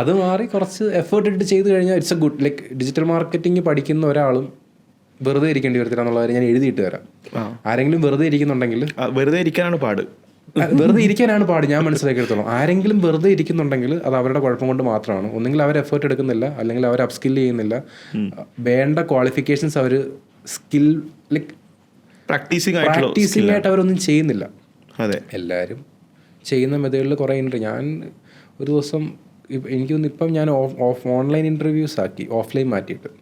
അത് മാറി കുറച്ച് എഫേർട്ട് ഇട്ട് ചെയ്ത് കഴിഞ്ഞാൽ it's A good. Like digital marketing പഠിക്കുന്ന ഒരാളും വെറുതെ ഇരിക്കേണ്ടി വരത്തില്ല എന്നുള്ള കാര്യം ഞാൻ എഴുതിയിട്ട് തരാം. ആരെങ്കിലും വെറുതെ ഇരിക്കുന്നുണ്ടെങ്കിൽ, വെറുതെ ഇരിക്കാനാണ് പാട്, ഞാൻ മനസ്സിലാക്കിയെടുത്തോളം. ആരെങ്കിലും വെറുതെ ഇരിക്കുന്നുണ്ടെങ്കിൽ അത് അവരുടെ കുഴപ്പം കൊണ്ട് മാത്രമാണ്. ഒന്നെങ്കിൽ അവർ എഫേർട്ട് എടുക്കുന്നില്ല, അല്ലെങ്കിൽ അവർ അപ്സ്കിൽ ചെയ്യുന്നില്ല, വേണ്ട ക്വാളിഫിക്കേഷൻസ് അവർ സ്കിൽ ലൈക്ക് പ്രാക്ടീസിങ് ആയിട്ട് അവരൊന്നും ചെയ്യുന്നില്ല. അതെ, എല്ലാവരും ചെയ്യുന്ന മെത്തേഡിൽ കുറേ ഉണ്ട്. ഞാൻ ഒരു ദിവസം എനിക്ക് തോന്നുന്നു ഇപ്പം ഞാൻ ഓൺലൈൻ ഇൻ്റർവ്യൂസ് ആക്കി, ഓഫ്ലൈൻ മാറ്റിയിട്ട്.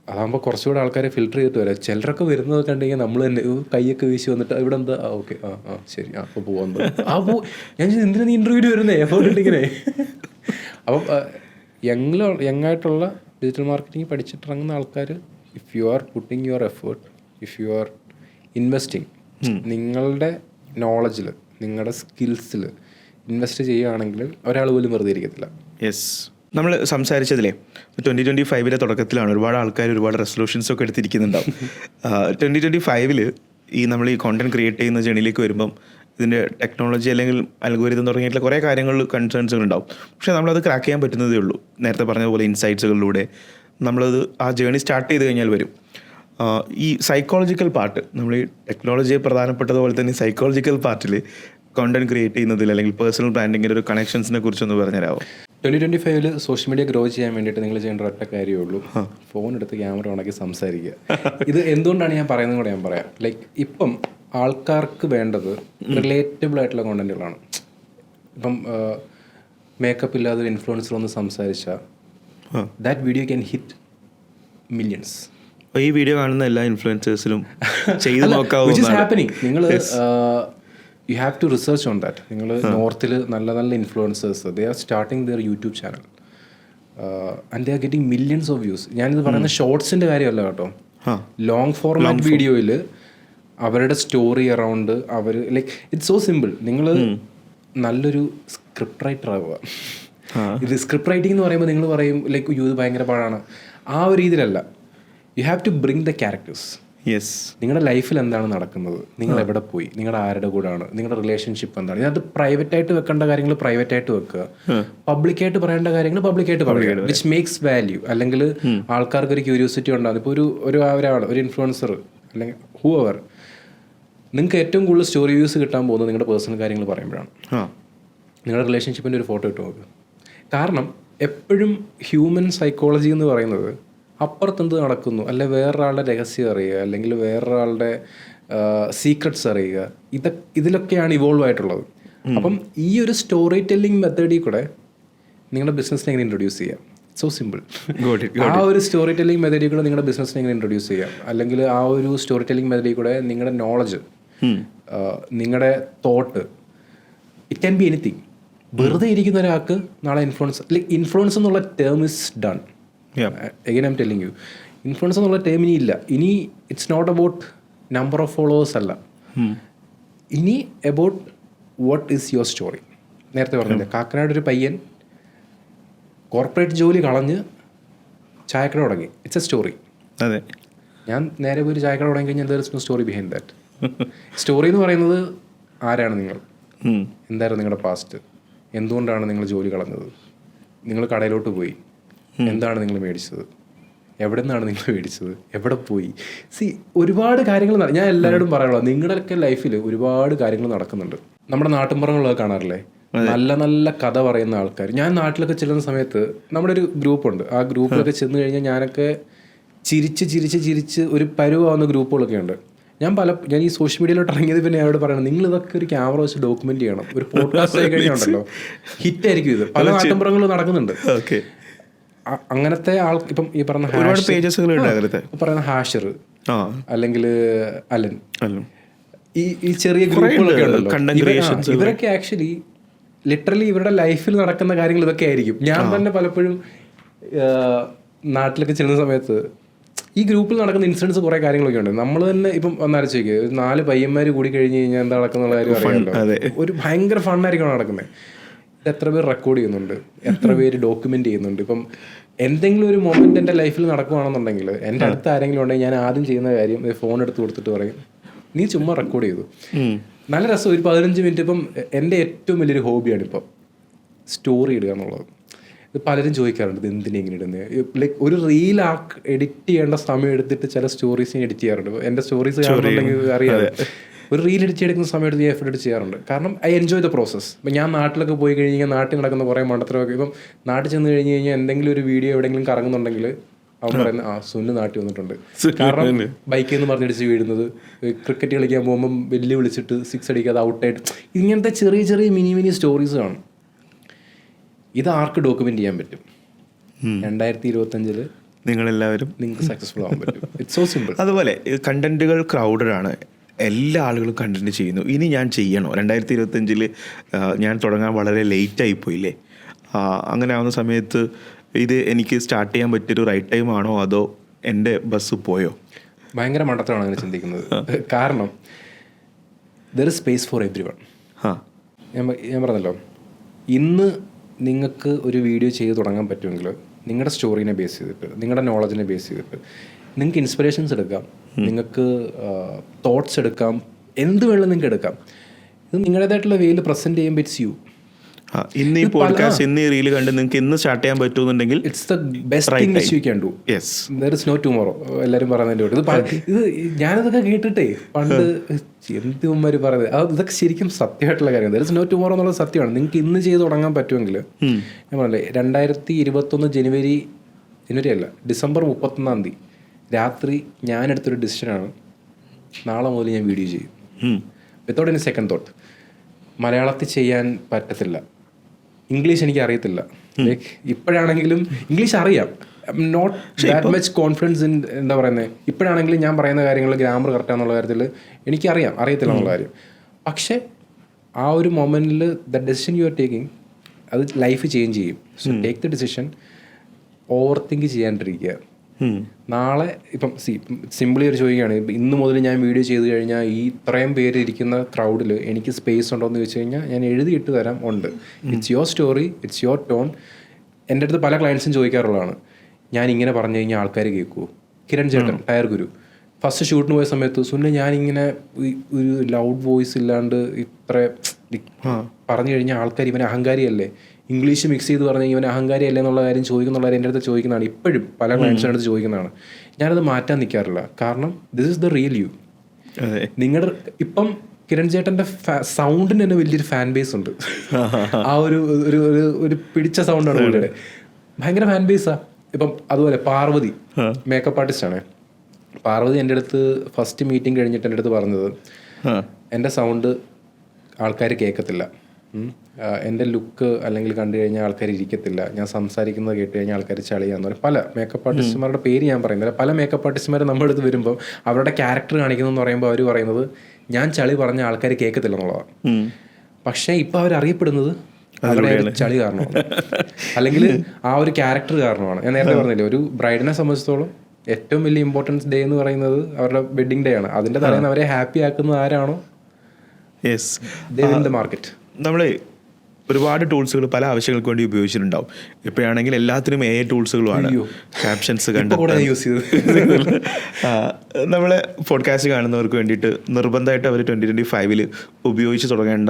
അതാകുമ്പോൾ കുറച്ചുകൂടെ ആൾക്കാരെ ഫിൽറ്റർ ചെയ്തിട്ട് വരാം. ചിലരൊക്കെ വരുന്നത് കണ്ടുകഴിഞ്ഞാൽ നമ്മൾ തന്നെ കൈയൊക്കെ വീശി വന്നിട്ട് ഇവിടെ എന്താ ഓക്കെ ശരി അപ്പോൾ പോകുന്നത് ഞാൻ എന്തിനാ നീ ഇൻ്റർവ്യൂവിന് വരുന്നേ എഫേർട്ട് ഇട്ടിങ്ങനെ. അപ്പം യങ്ങായിട്ടുള്ള ഡിജിറ്റൽ മാർക്കറ്റിംഗ് പഠിച്ചിട്ടിറങ്ങുന്ന ആൾക്കാർ, if you are putting your effort, if you are investing, നിങ്ങളുടെ നോളജിൽ, നിങ്ങളുടെ സ്കിൽസിൽ ഇൻവെസ്റ്റ് ചെയ്യുകയാണെങ്കിൽ ഒരാൾ പോലും വെറുതെ ഇരിക്കത്തില്ല. യെസ്, നമ്മൾ സംസാരിച്ചതിലെ 2025 തുടക്കത്തിലാണ് ഒരുപാട് ആൾക്കാർ ഒരുപാട് റെസൊല്യൂഷൻസ് ഒക്കെ എടുത്തിരിക്കുന്നുണ്ടാവും. 2025 ഈ നമ്മൾ ഈ കോണ്ടന്റ് ക്രിയേറ്റ് ചെയ്യുന്ന ജേണിയിലേക്ക് വരുമ്പം ഇതിൻ്റെ ടെക്നോളജി അല്ലെങ്കിൽ അൽഗോരിതം തുടങ്ങിയിട്ടുള്ള കുറേ കാര്യങ്ങളിൽ കൺസേൺസുകൾ ഉണ്ടാവും. പക്ഷേ നമ്മളത് ക്രാക്ക് ചെയ്യാൻ പറ്റുന്നതേ ഉള്ളൂ. നേരത്തെ പറഞ്ഞതുപോലെ ഇൻസൈറ്റ്സുകളിലൂടെ നമ്മളത് ആ ജേണി സ്റ്റാർട്ട് ചെയ്ത് കഴിഞ്ഞാൽ വരും. ഈ സൈക്കോളജിക്കൽ പാർട്ട്, നമ്മൾ ഈ ടെക്നോളജിയെ പ്രധാനപ്പെട്ടതുപോലെ തന്നെ സൈക്കോളജിക്കൽ പാർട്ടിൽ കോണ്ടന്റ് ക്രിയേറ്റ് ചെയ്യുന്നതിൽ അല്ലെങ്കിൽ പേഴ്സണൽ ബ്രാൻഡിങ്ങിൻ്റെ ഒരു കണക്ഷൻസിനെ കുറിച്ചൊന്ന് പറഞ്ഞുതരാമോ? 2025 സോഷ്യൽ മീഡിയ ഗ്രോ ചെയ്യാൻ വേണ്ടിയിട്ട് നിങ്ങൾ ചെയ്യേണ്ട ഒറ്റ കാര്യമേ ഉള്ളൂ, ഫോൺ എടുത്ത് ക്യാമറ ഉണക്കി സംസാരിക്കുക. ഇത് എന്തുകൊണ്ടാണ് ഞാൻ പറയുന്നത് കൂടെ ഞാൻ പറയാം. ലൈക്ക് ഇപ്പം ആൾക്കാർക്ക് വേണ്ടത് റിലേറ്റബിൾ ആയിട്ടുള്ള കോണ്ടന്റുകളാണ്. ഇപ്പം മേക്കപ്പ് ഇല്ലാതെ ഒരു ഇൻഫ്ലുവൻസർ ഒന്ന് സംസാരിച്ചാൽ that video can hit millions. ഈ വീഡിയോ കാണുന്ന എല്ലാ ഇൻഫ്ലുവൻസേഴ്സിലും ചെയ്ത് നോക്കാവുന്നതാണ്. നിങ്ങൾ you have to research on that. നിങ്ങൾ നോർത്തിൽ നല്ല നല്ല influencers, they are starting their YouTube channel and they are getting millions of views. ഞാനിത് പറയുന്ന ഷോർട്സിൻ്റെ കാര്യമല്ല കേട്ടോ, ലോങ് ഫോർമാറ്റ് വീഡിയോയിൽ അവരുടെ സ്റ്റോറി അറൗണ്ട് അവർ ലൈക്ക് ഇറ്റ്സ് സോ സിമ്പിൾ. നിങ്ങൾ നല്ലൊരു സ്ക്രിപ്റ്റ് റൈറ്റർ ആവുക. ഇത് സ്ക്രിപ്റ്റ് റൈറ്റിംഗ് എന്ന് പറയുമ്പോൾ നിങ്ങൾ പറയും ലൈക്ക് ഇത് ഭയങ്കര പാടാണ്, ആ ഒരു രീതിയിലല്ല. You have to bring the characters. Yes, നിങ്ങളുടെ ലൈഫിൽ എന്താണ് നടക്കുന്നത്, നിങ്ങൾ എവിടെ പോയി, നിങ്ങളുടെ ആരുടെ കൂടെയാണ്, നിങ്ങളുടെ റിലേഷൻഷിപ്പ് എന്താണ്. ഇതിനകത്ത് പ്രൈവറ്റായിട്ട് വെക്കേണ്ട കാര്യങ്ങൾ പ്രൈവറ്റായിട്ട് വെക്കുക, പബ്ലിക്കായിട്ട് പറയേണ്ട കാര്യങ്ങൾ പബ്ലിക്കായിട്ട് പറയുക, വിച്ച് മേക്സ് വാല്യൂ. അല്ലെങ്കിൽ ആൾക്കാർക്ക് ഒരു ക്യൂരിയോസിറ്റി ഉണ്ടാകും. ഇപ്പോൾ ഒരാൾ ഒരു ഇൻഫ്ലുവൻസർ അല്ലെങ്കിൽ ഹൂ എവർ, നിങ്ങൾക്ക് ഏറ്റവും കൂടുതൽ സ്റ്റോറി വ്യൂസ് കിട്ടാൻ പോകുന്നത് നിങ്ങളുടെ പേഴ്സണൽ കാര്യങ്ങൾ പറയുമ്പോഴാണ്. നിങ്ങളുടെ റിലേഷൻഷിപ്പിൻ്റെ ഒരു ഫോട്ടോ ഇട്ട് നോക്കുക. കാരണം എപ്പോഴും ഹ്യൂമൻ സൈക്കോളജി എന്ന് പറയുന്നത് അപ്പുറത്തെന്ത് നടക്കുന്നു, അല്ലെ വേറൊരാളുടെ രഹസ്യം അറിയുക, അല്ലെങ്കിൽ വേറൊരാളുടെ സീക്രട്സ് അറിയുക, ഇതിലൊക്കെയാണ് ഇവോൾവ് ആയിട്ടുള്ളത്. അപ്പം ഈ ഒരു സ്റ്റോറി ടെല്ലിംഗ് മെത്തേഡിൽ കൂടെ നിങ്ങളുടെ ബിസിനസ്സിനെ എങ്ങനെ ഇൻട്രൊഡ്യൂസ് ചെയ്യാം. So simple. ആ ഒരു സ്റ്റോറി ടെല്ലിംഗ് മെത്തേഡിൽ കൂടെ നിങ്ങളുടെ ബിസിനസ്സിനെ എങ്ങനെ ഇൻട്രൊഡ്യൂസ് ചെയ്യാം, അല്ലെങ്കിൽ ആ ഒരു സ്റ്റോറി ടെല്ലിംഗ് മെത്തേഡിൽ കൂടെ നിങ്ങളുടെ നോളജ്, നിങ്ങളുടെ thought, it can be anything. വെറുതെ ഇരിക്കുന്ന ഒരാൾക്ക് നാളെ ഇൻഫ്ലുവൻസ് എന്നുള്ള term is done. Again I'm telling you, influence എന്നുള്ള ടേം ഇനി ഇല്ല. ഇനി it's not about number of followers അല്ല, ഇനി about what is your story. നേരത്തെ പറഞ്ഞില്ലേ, കാക്കനാട് ഒരു പയ്യൻ കോർപ്പറേറ്റ് ജോലി കളഞ്ഞ് ചായക്കട തുടങ്ങി, ഇറ്റ്സ് എ സ്റ്റോറി. അതെ, ഞാൻ നേരെ പോയി ചായക്കട തുടങ്ങി കഴിഞ്ഞാൽ there is no story behind that. Story എന്ന് പറയുന്നത് ആരാണ് നിങ്ങൾ, എന്തായിരുന്നു നിങ്ങളുടെ പാസ്റ്റ്, എന്തുകൊണ്ടാണ് നിങ്ങൾ ജോലി കളഞ്ഞത്, നിങ്ങൾ കടയിലോട്ട് പോയി, എന്താണ് നിങ്ങൾ മേടിച്ചത്, എവിടെ നിന്നാണ് നിങ്ങൾ മേടിച്ചത്, എവിടെ പോയി. ഒരുപാട് കാര്യങ്ങൾ ഞാൻ എല്ലാവരോടും പറയാനുള്ളത്, നിങ്ങളുടെയൊക്കെ ലൈഫിൽ ഒരുപാട് കാര്യങ്ങൾ നടക്കുന്നുണ്ട്. നമ്മുടെ നാട്ടിൻപുറങ്ങളിലൊക്കെ കാണാറില്ലേ നല്ല നല്ല കഥ പറയുന്ന ആൾക്കാർ. ഞാൻ നാട്ടിലൊക്കെ ചെല്ലുന്ന സമയത്ത് നമ്മുടെ ഒരു ഗ്രൂപ്പുണ്ട്, ആ ഗ്രൂപ്പിലൊക്കെ ചെന്ന് കഴിഞ്ഞാൽ ഞാനൊക്കെ ചിരിച്ച് ഒരു പരുവാവുന്ന ഗ്രൂപ്പുകളൊക്കെ ഉണ്ട്. ഞാൻ ഈ സോഷ്യൽ മീഡിയയിലോട്ട് ഇറങ്ങിയത് പിന്നെ അവരോട് പറയണം, നിങ്ങൾ ഇതൊക്കെ ഒരു ക്യാമറ വെച്ച് ഡോക്യുമെന്റ് ചെയ്യണം, ഒരു പോഡ്കാസ്റ്റ് ആയി കഴിഞ്ഞുണ്ടല്ലോ ഹിറ്റ് ആയിരിക്കും ഇത്. പല നാട്ടിൻപുറങ്ങളിലും നടക്കുന്നുണ്ട് അങ്ങനത്തെ ഇപ്പം ഈ പറഞ്ഞ പറയുന്ന ഹാഷർ അല്ലെങ്കിൽ അലൻ, ഈ ചെറിയ ഗ്രൂപ്പുകളൊക്കെ ഉണ്ടല്ലോ, ഇവരൊക്കെ ആക്ച്വലി ലിറ്ററലി ഇവരുടെ ലൈഫിൽ നടക്കുന്ന കാര്യങ്ങൾ ഇതൊക്കെ ആയിരിക്കും. ഞാൻ തന്നെ പലപ്പോഴും നാട്ടിലൊക്കെ ചെല്ലുന്ന സമയത്ത് ഈ ഗ്രൂപ്പിൽ നടക്കുന്ന ഇൻസിഡൻസ് കുറേ കാര്യങ്ങളൊക്കെ ഉണ്ട്. നമ്മൾ തന്നെ ഇപ്പം ഒന്നരച്ച് വയ്ക്കുക, 4 പയ്യന്മാർ കൂടി കഴിഞ്ഞ് കഴിഞ്ഞാൽ എന്താ നടക്കുന്ന കാര്യം അറിയാമല്ലോ. ഒരു ഭയങ്കര ഫണ്ണായിരിക്കും നടക്കുന്നത്. എത്ര പേര് റെക്കോർഡ് ചെയ്യുന്നുണ്ട്, എത്ര പേര് ഡോക്യുമെന്റ് ചെയ്യുന്നുണ്ട്. ഇപ്പം എന്തെങ്കിലും ഒരു മൊമെന്റ് എൻ്റെ ലൈഫിൽ നടക്കുകയാണെന്നുണ്ടെങ്കിൽ എൻ്റെ അടുത്ത് ആരെങ്കിലും ഉണ്ടെങ്കിൽ ഞാൻ ആദ്യം ചെയ്യുന്ന കാര്യം ഫോൺ എടുത്ത് കൊടുത്തിട്ട് പറയും, നീ ചുമ്മാ റെക്കോർഡ് ചെയ്തു. നല്ല രസം. ഒരു 15 മിനിറ്റ്. ഇപ്പം എൻ്റെ ഏറ്റവും വലിയൊരു ഹോബിയാണ് ഇപ്പം സ്റ്റോറി ഇടുക എന്നുള്ളത്. ഇത് പലരും ചോദിക്കാറുണ്ട്, ഇത് എന്തിനാ ഇങ്ങനെ ഇടുന്നത്. ലൈക്ക് ഒരു റീൽ എഡിറ്റ് ചെയ്യേണ്ട സമയം എടുത്തിട്ട് ചില സ്റ്റോറീസ് ഞാൻ എഡിറ്റ് ചെയ്യാറുണ്ട്. എൻ്റെ സ്റ്റോറീസ് കാണുന്നുണ്ടെങ്കിൽ അറിയാതെ ഒരു റീൽ എഡിറ്റ് എടുക്കുന്ന സമയം എടുത്ത് ഞാൻ എഫർട്ട് ചെയ്യാറുണ്ട്. കാരണം ഐ എൻജോയ് ദ പ്രോസസ്. ഇപ്പം ഞാൻ നാട്ടിലൊക്കെ പോയി കഴിഞ്ഞ് കഴിഞ്ഞാൽ നാട്ടിൽ നടക്കുന്ന കുറേ മണ്ടത്തരമൊക്കെ ഇപ്പം നാട്ടിൽ ചെന്ന് കഴിഞ്ഞ് കഴിഞ്ഞാൽ എന്തെങ്കിലും ഒരു വീഡിയോ എവിടെയെങ്കിലും കറങ്ങുന്നുണ്ടെങ്കിൽ അവൻ പറയുന്നത് സുനിൽ നാട്ടിൽ വന്നിട്ടുണ്ട്. കാരണം ബൈക്കിൽ നിന്ന് പറഞ്ഞിടിച്ച് വീഴുന്നത്, ക്രിക്കറ്റ് കളിക്കാൻ പോകുമ്പം വെല്ലു വിളിച്ചിട്ട് 6 അടിക്കാതെ ഔട്ടായിട്ട്, ഇങ്ങനത്തെ ചെറിയ ചെറിയ മിനി സ്റ്റോറീസ് കാണും. ഇത് ആർക്ക് ഡോക്യുമെന്റ് ചെയ്യാൻ പറ്റും? 2025 നിങ്ങളെല്ലാവരും നിങ്ങൾക്ക് സക്സസ്ഫുൾ ആവാൻ പറ്റും. It's so simple. അതുപോലെ കണ്ടന്റുകൾ ക്രൗഡഡ് ആണ്, എല്ലാ ആളുകളും കണ്ടന്റ് ചെയ്യുന്നു. ഇനി ഞാൻ ചെയ്യണോ? 2025 ഞാൻ തുടങ്ങാൻ വളരെ ലേറ്റായി പോയില്ലേ? അങ്ങനെ ആവുന്ന സമയത്ത് ഇത് എനിക്ക് സ്റ്റാർട്ട് ചെയ്യാൻ പറ്റിയൊരു റൈറ്റ് ടൈം ആണോ, അതോ എൻ്റെ ബസ് പോയോ? ഭയങ്കര മണ്ടത്തരമാണ് അങ്ങനെ ചിന്തിക്കുന്നത്. കാരണം there is space for every one. ഞാൻ പറഞ്ഞല്ലോ, ഇന്ന് നിങ്ങൾക്ക് ഒരു വീഡിയോ ചെയ്ത് തുടങ്ങാൻ പറ്റുമെങ്കിൽ നിങ്ങളുടെ സ്റ്റോറീനെ ബേസ് ചെയ്തിട്ട്, നിങ്ങളുടെ നോളജിനെ ബേസ് ചെയ്തിട്ട് നിങ്ങൾക്ക് ഇൻസ്പിറേഷൻസ് എടുക്കാം, നിങ്ങൾക്ക് തോട്ട്സ് എടുക്കാം, എന്ത് വേണമെങ്കിലും നിങ്ങൾക്ക് എടുക്കാം. ഇത് നിങ്ങളുടേതായിട്ടുള്ള വേയിൽ പ്രസൻറ്റ് ചെയ്യുമ്പോൾ ഇറ്റ്സ് യു. ഇന്ന് ഈ പോഡ്കാസ്റ്റ്, ഇന്ന് ഈ റീൽ കണ്ട് നിങ്ങൾക്ക് ഇന്ന് സ്റ്റാർട്ട് ചെയ്യാൻ പറ്റുമെന്നുണ്ടെങ്കിൽ it's the best thing which you can do. Yes, there is no tomorrow. എല്ലാവരും പറയുന്നതിൻ്റെ കൂടെ ഇത് ഞാനിതൊക്കെ കേട്ടിട്ടേ പണ്ട് എന്തുമാര് പറയുന്നത്, ഇതൊക്കെ ശരിക്കും സത്യമായിട്ടുള്ള കാര്യം. ദർ ഇസ് നോ ടുമോറോ എന്നുള്ളത് സത്യമാണ്. നിങ്ങൾക്ക് ഇന്ന് ചെയ്ത് തുടങ്ങാൻ പറ്റുമെങ്കിൽ, ഞാൻ പറഞ്ഞില്ലേ 2021 ജനുവരി അല്ല, ഡിസംബർ 31 രാത്രി ഞാനെടുത്തൊരു ഡിസിഷനാണ്, നാളെ മുതൽ ഞാൻ വീഡിയോ ചെയ്യും വിത്തൗട്ട് എനി സെക്കൻഡ് തോട്ട്. മലയാളത്തിൽ ചെയ്യാൻ പറ്റത്തില്ല, ഇംഗ്ലീഷ് എനിക്ക് അറിയത്തില്ല. ലൈക്ക് ഇപ്പോഴാണെങ്കിലും ഇംഗ്ലീഷ് അറിയാം, not that much confidence in, എന്താ പറയുന്നത്, ഇപ്പോഴാണെങ്കിലും ഞാൻ പറയുന്ന കാര്യങ്ങൾ ഗ്രാമർ കറക്റ്റാന്നുള്ള കാര്യത്തിൽ അറിയത്തില്ല എന്നുള്ള കാര്യം. പക്ഷേ ആ ഒരു മൊമെൻറ്റിൽ the decision you are taking, അത് ലൈഫ് ചേഞ്ച് ചെയ്യും. So take the decision, over think ചെയ്യാണ്ടിരിക്കുക. നാളെ ഇപ്പം സിമ്പിളി ഒരു ചോദിക്കുകയാണ്, ഇന്ന് മുതൽ ഞാൻ വീഡിയോ ചെയ്ത് കഴിഞ്ഞാൽ ഈ ഇത്രയും പേര് ഇരിക്കുന്ന ക്രൗഡിൽ എനിക്ക് സ്പേസ് ഉണ്ടോ എന്ന് ചോദിച്ചു കഴിഞ്ഞാൽ ഞാൻ എഴുതിയിട്ട് തരാം, ഉണ്ട്. It's your story, it's your tone. എൻ്റെ അടുത്ത് പല ക്ലയൻസും ചോദിക്കാറുള്ളതാണ്, ഞാൻ ഇങ്ങനെ പറഞ്ഞു കഴിഞ്ഞാൽ ആൾക്കാർ കേൾക്കുമോ? കിരൺ ചേട്ടൻ, ടയർ ഗുരു, ഫസ്റ്റ് ഷൂട്ടിന് പോയ സമയത്ത് സുനിൽ ഞാനിങ്ങനെ ഒരു ലൗഡ് വോയിസ് ഇല്ലാണ്ട് ഇത്ര പറഞ്ഞു കഴിഞ്ഞാൽ ആൾക്കാർ ഇവനെ അഹങ്കാരിയല്ലേ, ഇംഗ്ലീഷ് മിക്സ് ചെയ്ത് പറഞ്ഞാൽ ഇവൻ അഹങ്കാരി അല്ലേ എന്നുള്ള കാര്യം ചോദിക്കുന്നുള്ള കാര്യം എൻ്റെ അടുത്ത് ചോദിക്കുന്നതാണ്. ഇപ്പോഴും പല ക്ലയൻസിൻ്റെ അടുത്ത് ചോദിക്കുന്നതാണ്. ഞാനത് മാറ്റാൻ നിൽക്കാറില്ല. കാരണം this is the real U. നിങ്ങളുടെ ഇപ്പം കിരൺ ചേട്ടൻ്റെ സൗണ്ടിന് തന്നെ വലിയൊരു ഫാൻ ബേസ് ഉണ്ട്. ആ ഒരു പിടിച്ച സൗണ്ടാണ് പുള്ളിയുടെ, ഭയങ്കര ഫാൻ ബേസാണ്. ഇപ്പം അതുപോലെ പാർവതി മേക്കപ്പ് ആർട്ടിസ്റ്റാണ്. പാർവതി എൻ്റെ അടുത്ത് ഫസ്റ്റ് മീറ്റിംഗ് കഴിഞ്ഞിട്ട് എൻ്റെ അടുത്ത് പറഞ്ഞത്, എൻ്റെ സൗണ്ട് ആൾക്കാർ കേൾക്കത്തില്ല, എൻ്റെ ലുക്ക് അല്ലെങ്കിൽ കണ്ടു കഴിഞ്ഞാൽ ആൾക്കാർ ഇരിക്കത്തില്ല, ഞാൻ സംസാരിക്കുന്നത് കേട്ട് കഴിഞ്ഞാൽ ആൾക്കാർ ചളിയാന്ന് പറയും. പല മേക്കപ്പ് ആർട്ടിസ്റ്റുമാരുടെ പേര് ഞാൻ പറയുന്നില്ല, പല മേക്കപ്പ് ആർട്ടിസ്റ്റുമാർ നമ്മുടെ അടുത്ത് വരുമ്പോൾ അവരുടെ ക്യാരക്ടർ കാണിക്കുന്നതെന്ന് പറയുമ്പോൾ അവർ പറയുന്നത് ഞാൻ ചളി പറഞ്ഞ ആൾക്കാർ കേൾക്കത്തില്ല എന്നുള്ളതാണ്. പക്ഷേ ഇപ്പോൾ അവരറിയപ്പെടുന്നത് അവരുടെ ചളി കാരണമാണ്, അല്ലെങ്കിൽ ആ ഒരു ക്യാരക്ടർ കാരണമാണ്. ഞാൻ നേരത്തെ പറഞ്ഞില്ലേ, ഒരു ബ്രൈഡിനെ സംബന്ധിച്ചിടത്തോളം ഏറ്റവും വലിയ ഇമ്പോർട്ടൻസ് ഡേ എന്ന് പറയുന്നത് അവരുടെ വെഡിങ് ഡേ ആണ്. അതിൻ്റെ തലേന്ന് അവരെ ഹാപ്പി ആക്കുന്നത് ആരാണോ, ദേ വിൻ ദ മാർക്കറ്റ്. നമ്മൾ ഒരുപാട് ടൂൾസുകൾ പല ആവശ്യങ്ങൾക്ക് വേണ്ടി ഉപയോഗിച്ചിട്ടുണ്ടാവും. ഇപ്പോഴാണെങ്കിൽ എല്ലാത്തിനും AI ടൂൾസുകളുമാണ്. ക്യാപ്ഷൻസ് കണ്ടെത്താൻ യൂസ് ചെയ്ത് നമ്മളെ പോഡ്കാസ്റ്റ് കാണുന്നവർക്ക് വേണ്ടിയിട്ട് നിർബന്ധമായിട്ട് അവർ 2025 ഉപയോഗിച്ച് തുടങ്ങേണ്ട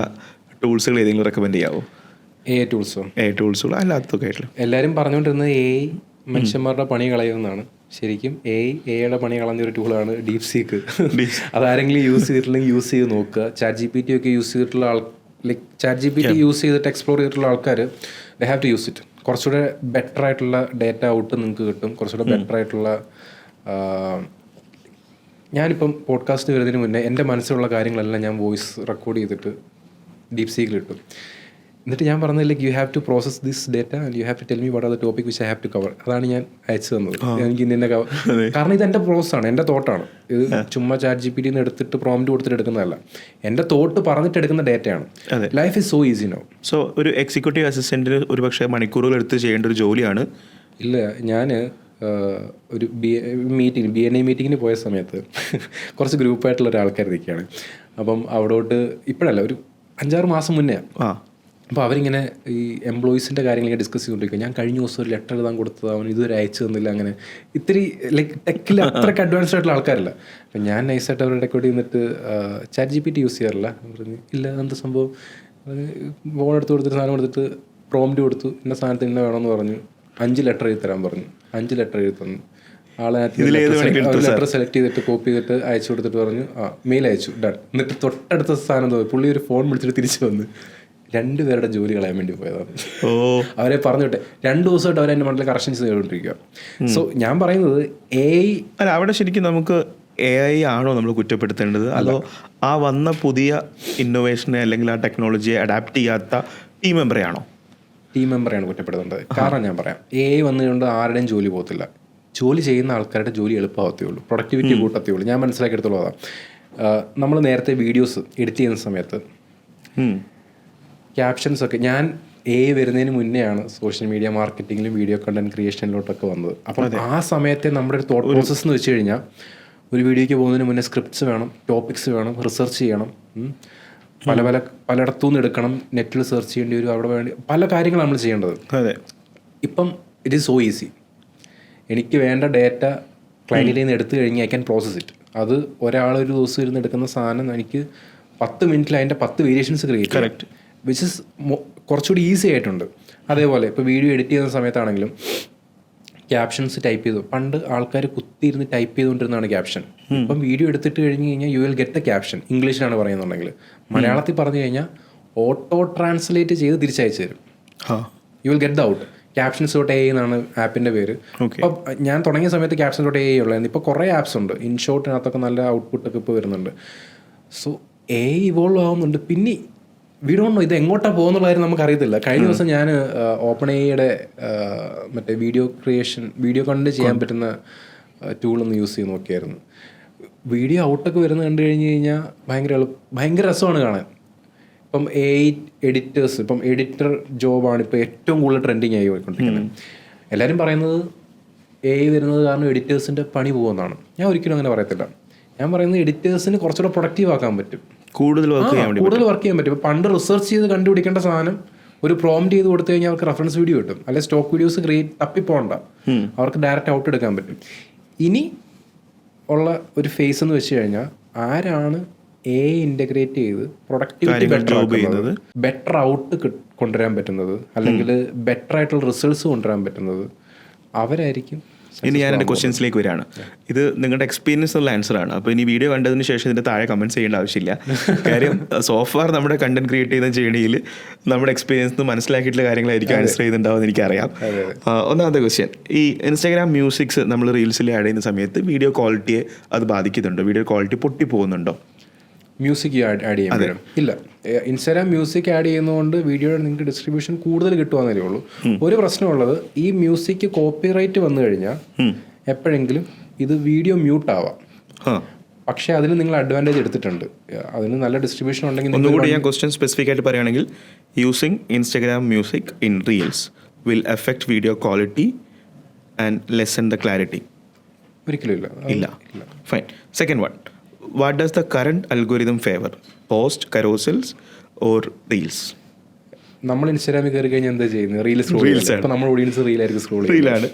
ടൂൾസുകൾ ഏതെങ്കിലും റെക്കമെൻഡ് ചെയ്യാവോ? AI ടൂൾസോ അല്ലാത്തതൊക്കെ ആയിട്ടുള്ള എല്ലാവരും പറഞ്ഞുകൊണ്ടിരുന്നത് AI മനുഷ്യന്മാരുടെ പണി കളയുമെന്നാണ്. ശരിക്കും എയുടെ പണി കളഞ്ഞൊരു ടൂളാണ് ഡീപ് സീക്ക്. അതാരെങ്കിലും യൂസ് ചെയ്തിട്ടില്ലെങ്കിൽ യൂസ് ചെയ്ത് നോക്കുക. ChatGPT ഒക്കെ യൂസ് ചെയ്തിട്ടുള്ള ലൈക്ക് ChatGPT യൂസ് ചെയ്തിട്ട് എക്സ്പ്ലോർ ചെയ്തിട്ടുള്ള ആൾക്കാർ they have to use it. കുറച്ചുകൂടെ ബെറ്റർ ആയിട്ടുള്ള ഡേറ്റ ഔട്ട് നിങ്ങൾക്ക് കിട്ടും. കുറച്ചുകൂടെ ബെറ്റർ ആയിട്ടുള്ള ഞാനിപ്പം പോഡ്കാസ്റ്റ് വരുന്നതിന് മുന്നേ എൻ്റെ മനസ്സിലുള്ള കാര്യങ്ങളെല്ലാം ഞാൻ വോയിസ് റെക്കോർഡ് ചെയ്തിട്ട് ഡീപ് സീക്കിൽ ഇട്ടു. എന്നിട്ട് ഞാൻ പറഞ്ഞത് like you have to process this data and you have to tell me what are the topic which I have to cover. അതാണ് ഞാൻ അയച്ചു തന്നത്. എനിക്ക് നിന്നെ കാരണം ഇത് എൻ്റെ പ്രോസസ്സാണ്, എൻ്റെ തോട്ടാണ്. ഇത് ചുമ്മാ ChatGPT നിന്ന് എടുത്തിട്ട് പ്രോംപ്റ്റ് കൊടുത്തിട്ട് എടുക്കുന്നതല്ല, എൻ്റെ തോട്ട് പറഞ്ഞിട്ട് എടുക്കുന്ന ഡേറ്റയാണ്. Life is so easy now. So ഒരു എക്സിക്യൂട്ടീവ് അസിസ്റ്റൻറ്റിന് ഒരു പക്ഷേ മണിക്കൂറുകൾ എടുത്ത് ചെയ്യേണ്ട ഒരു ജോലിയാണ്. ഇല്ല, ഞാൻ ഒരു BNI മീറ്റിങ്ങിന് പോയ സമയത്ത് കുറച്ച് ഗ്രൂപ്പായിട്ടുള്ള ഒരാൾക്കാർ നിൽക്കുകയാണ്. അപ്പം അവിടോട്ട് ഇപ്പോഴല്ല, ഒരു 5-6 മാസം മുന്നേ. അപ്പോൾ അവരിങ്ങനെ ഈ എംപ്ലോയീസിൻ്റെ കാര്യങ്ങളൊക്കെ ഡിസ്കസ് ചെയ്തുകൊണ്ടിരിക്കുക. ഞാൻ കഴിഞ്ഞ ദിവസം ഒരു ലെറ്റർ എഴുതാൻ കൊടുത്തത് അവൻ ഇതുവരെ അയച്ചു തന്നില്ല. അങ്ങനെ ഇത്തിരി ലൈക്ക് ടെക്കിൽ അത്രയ്ക്ക് അഡ്വാൻസ്ഡ് ആയിട്ടുള്ള ആൾക്കാരല്ല. അപ്പം ഞാൻ നൈസായിട്ട് അവരുടെ കൂടി നിന്നിട്ട് ChatGPT യൂസ് ചെയ്യാറില്ല പറഞ്ഞു. ഇല്ല, എന്ത് സംഭവം, ഫോൺ എടുത്ത് കൊടുത്തിട്ട് സാധനം കൊടുത്തിട്ട് പ്രോംപ്റ്റ് കൊടുത്തു, ഇന്ന സാധനത്തിന് ഇന്ന വേണമെന്ന് പറഞ്ഞു. 5 ലെറ്റർ എഴുതി തരാൻ പറഞ്ഞു. 5 ലെറ്റർ എഴുതി തന്നു. ലെറ്റർ സെലക്ട് ചെയ്തിട്ട് കോപ്പി ചെയ്തിട്ട് അയച്ചു കൊടുത്തിട്ട് പറഞ്ഞു മെയിൽ അയച്ചു, ഡൺ. എന്നിട്ട് തൊട്ടടുത്ത സാധനം തോന്നി പുള്ളി ഒരു ഫോൺ വിളിച്ചിട്ട് തിരിച്ചു വന്ന് 2 പേരുടെ ജോലി കളയാൻ വേണ്ടി പോയതാണ്. അവരെ പറഞ്ഞിട്ടെ 2 ദിവസമായിട്ട് അവർ എൻ്റെ മണ്ഡലം കറക്ഷൻസ് ചെയ്തുകൊണ്ടിരിക്കുക. സോ ഞാൻ പറയുന്നത് AI അല്ല, അവിടെ ശരിക്കും നമുക്ക് AI ആണോ നമ്മൾ കുറ്റപ്പെടുത്തേണ്ടത്, അതോ ആ വന്ന പുതിയ ഇന്നോവേഷനെ അല്ലെങ്കിൽ ആ ടെക്നോളജിയെ അഡാപ്റ്റ് ചെയ്യാത്ത ടീം മെമ്പറെയാണോ? ടീം മെമ്പറെയാണ് കുറ്റപ്പെടുത്തേണ്ടത്. കാരണം ഞാൻ പറയാം, AI വന്നുകൊണ്ട് ആരുടെയും ജോലി പോകത്തില്ല. ജോലി ചെയ്യുന്ന ആൾക്കാരുടെ ജോലി എളുപ്പമാകത്തേ ഉള്ളൂ, പ്രൊഡക്ടിവിറ്റി കൂട്ടത്തേ ഉള്ളൂ. ഞാൻ മനസ്സിലാക്കിയെടുത്തോളം അതാണ്. നമ്മൾ നേരത്തെ വീഡിയോസ് എഡിറ്റ് ചെയ്യുന്ന സമയത്ത് ക്യാപ്ഷൻസൊക്കെ ഞാൻ AI വരുന്നതിന് മുന്നെയാണ് സോഷ്യൽ മീഡിയ മാർക്കറ്റിങ്ങിലും വീഡിയോ കണ്ടന്റ് ക്രിയേഷനിലോട്ടൊക്കെ വന്നത്. അപ്പം ആ സമയത്തെ നമ്മുടെ ഒരു തോട്ട് പ്രോസസ്സ് എന്ന് വെച്ച് കഴിഞ്ഞാൽ ഒരു വീഡിയോയ്ക്ക് പോകുന്നതിന് മുന്നേ സ്ക്രിപ്റ്റ്സ് വേണം, ടോപ്പിക്സ് വേണം, റിസർച്ച് ചെയ്യണം, പലയിടത്തു നിന്ന് എടുക്കണം, നെറ്റിൽ സെർച്ച് ചെയ്യേണ്ടി വരും, അവിടെ വേണ്ടി പല കാര്യങ്ങളാണ് നമ്മൾ ചെയ്യേണ്ടത്. അതെ. ഇപ്പം ഇറ്റ് ഈസ് സോ ഈസി. എനിക്ക് വേണ്ട ഡേറ്റ ക്ലയൻറ്റിൽ നിന്ന് എടുത്തു കഴിഞ്ഞാൽ ഐ ക്യാൻ പ്രോസസ് ഇറ്റ്. അത് ഒരാളൊരു ദിവസം ഇരുന്ന് എടുക്കുന്ന സാധനം എനിക്ക് 10 മിനിറ്റിൽ അതിൻ്റെ 10 variations create correct, which is കുറച്ചുകൂടി ഈസി ആയിട്ടുണ്ട്. അതേപോലെ ഇപ്പോൾ വീഡിയോ എഡിറ്റ് ചെയ്യുന്ന സമയത്താണെങ്കിലും ക്യാപ്ഷൻസ് ടൈപ്പ് ചെയ്തു. പണ്ട് ആൾക്കാർ കുത്തിയിരുന്ന് ടൈപ്പ് ചെയ്തുകൊണ്ടിരുന്നതാണ് ക്യാപ്ഷൻ. ഇപ്പം വീഡിയോ എടുത്തിട്ട് കഴിഞ്ഞ് കഴിഞ്ഞാൽ you will get the caption. ഇംഗ്ലീഷിലാണ് പറയുന്നുണ്ടെങ്കിൽ മലയാളത്തിൽ പറഞ്ഞു കഴിഞ്ഞാൽ ഓട്ടോ ട്രാൻസ്ലേറ്റ് ചെയ്ത് തിരിച്ചയച്ചു തരും. U will get the out. Captions.ai എന്നാണ് ആപ്പിൻ്റെ പേര്. അപ്പം ഞാൻ തുടങ്ങിയ സമയത്ത് Captions.ai ഉള്ളായിരുന്നു. ഇപ്പോൾ കുറേ ആപ്സ് ഉണ്ട്. ഇൻഷോട്ടിനകത്തൊക്കെ നല്ല ഔട്ട്പുട്ടൊക്കെ ഇപ്പോൾ വരുന്നുണ്ട്. സോ AI ഇവോൾവ് ആവുന്നുണ്ട്. പിന്നെ വി ഡോണ്ട് നോ ഇത് എങ്ങോട്ടാണ് പോകുന്നുള്ളതായിരുന്നു നമുക്കറിയത്തില്ല. കഴിഞ്ഞ ദിവസം ഞാൻ OpenAIയുടെ മറ്റേ വീഡിയോ കണ്ട് ചെയ്യാൻ പറ്റുന്ന ടൂളൊന്ന് യൂസ് ചെയ്ത് നോക്കിയായിരുന്നു. വീഡിയോ ഔട്ടൊക്കെ വരുന്നത് കണ്ടു കഴിഞ്ഞ് കഴിഞ്ഞാൽ ഭയങ്കര രസമാണ് കാണാൻ. ഇപ്പം AI എഡിറ്റേഴ്സ്, ഇപ്പം എഡിറ്റർ ജോബാണ് ഇപ്പോൾ ഏറ്റവും കൂടുതൽ ട്രെൻഡിങ് ആയി പോയിക്കൊണ്ടിരിക്കുന്നത്. എല്ലാവരും പറയുന്നത് AI വരുന്നത് കാരണം എഡിറ്റേഴ്സിൻ്റെ പണി പോകുമെന്നാണ്. ഞാൻ ഒരിക്കലും അങ്ങനെ പറയത്തില്ല. ഞാൻ പറയുന്നത് എഡിറ്റേഴ്സിന് കുറച്ചുകൂടെ പ്രൊഡക്റ്റീവ് ആക്കാൻ പറ്റും, കൂടുതൽ വർക്ക് ചെയ്യാൻ പറ്റും. ഇപ്പോൾ പണ്ട് റിസർച്ച് ചെയ്ത് കണ്ടുപിടിക്കേണ്ട സാധനം ഒരു പ്രോംപ്റ്റ് ചെയ്ത് കൊടുത്തു കഴിഞ്ഞാൽ അവർക്ക് റെഫറൻസ് വീഡിയോ കിട്ടും. അല്ലെങ്കിൽ സ്റ്റോക്ക് വീഡിയോസ് തപ്പിപ്പോണ്ട, അവർക്ക് ഡയറക്റ്റ് ഔട്ട് എടുക്കാൻ പറ്റും. ഇനി ഉള്ള ഒരു ഫേസ് എന്ന് വെച്ച് കഴിഞ്ഞാൽ ആരാണ് AI ഇൻ്റഗ്രേറ്റ് ചെയ്ത് പ്രൊഡക്ടിവിറ്റി ബെറ്റർ ഔട്ട് കൊണ്ടുവരാൻ പറ്റുന്നത്, അല്ലെങ്കിൽ ബെറ്റർ ആയിട്ടുള്ള റിസൾട്ട്സ് കൊണ്ടുവരാൻ പറ്റുന്നത് അവരായിരിക്കും. ഇനി ഞാൻ എൻ്റെ ക്വസ്റ്റ്യൻസിലേക്ക് വരികയാണ്. ഇത് നിങ്ങളുടെ എക്സ്പീരിയൻസ് ഉള്ള ആൻസറാണ്. അപ്പോൾ ഇനി വീഡിയോ കണ്ടതിന് ശേഷം ഇതിൻ്റെ താഴെ കമൻറ്റ്സ് ചെയ്യേണ്ട ആവശ്യമില്ല. കാര്യം സോഫാർ നമ്മുടെ കണ്ടന്റ് ക്രിയേറ്റ് ചെയ്യുന്ന ജേണിയിൽ നമ്മുടെ എക്സ്പീരിയൻസ് മനസ്സിലാക്കിയിട്ടുള്ള കാര്യങ്ങളായിരിക്കും ആൻസർ ചെയ്യുന്നുണ്ടാവുമെന്ന് എനിക്കറിയാം. ഒന്നാമത്തെ ക്വസ്റ്റ്യൻ, ഈ ഇൻസ്റ്റാഗ്രാം മ്യൂസിക്സ് നമ്മൾ റീൽസിൽ ആഡ് ചെയ്യുന്ന സമയത്ത് വീഡിയോ ക്വാളിറ്റിയെ അത് ബാധിക്കുന്നുണ്ടോ? വീഡിയോ ക്വാളിറ്റി പൊട്ടിപ്പോകുന്നുണ്ടോ? മ്യൂസിക് ആഡ് ചെയ്യാൻ പറ്റും? ഇല്ല. ഇൻസ്റ്റാഗ്രാം മ്യൂസിക് ആഡ് ചെയ്യുന്നതുകൊണ്ട് വീഡിയോയുടെ നിങ്ങൾക്ക് ഡിസ്ട്രിബ്യൂഷൻ കൂടുതൽ കിട്ടുവാന്നേ ഉള്ളൂ. ഒരു പ്രശ്നമുള്ളത്, ഈ മ്യൂസിക് കോപ്പിറൈറ്റ് വന്നു കഴിഞ്ഞാൽ എപ്പോഴെങ്കിലും ഇത് വീഡിയോ മ്യൂട്ട് ആവാം. പക്ഷേ അതിന് നിങ്ങൾ അഡ്വാൻറ്റേജ് എടുത്തിട്ടുണ്ട്. അതിന് നല്ല ഡിസ്ട്രിബ്യൂഷൻ ഉണ്ടെങ്കിൽ. ഒന്നുകൂടി ഞാൻ ക്വസ്റ്റ്യൻ സ്പെസിഫിക് ആയിട്ട് പറയുകയാണെങ്കിൽ, using Instagram music in reels will affect video quality and lessen the clarity? ഒരിക്കലും ഇല്ല. Fine. Second one, what does the current algorithm favor, post, carousels or reels? നമ്മൾ ഇൻസ്റ്റാഗ്രാമിൽ കയറി കഴിഞ്ഞാൽ എന്താ ചെയ്യുന്നത്? റീൽ സ്ക്രോൾ ചെയ്യുന്നത്. അപ്പോൾ നമ്മുടെ ഓഡിയൻസ് റീലായിരിക്കും സ്ക്രോൾ റീലാണ്.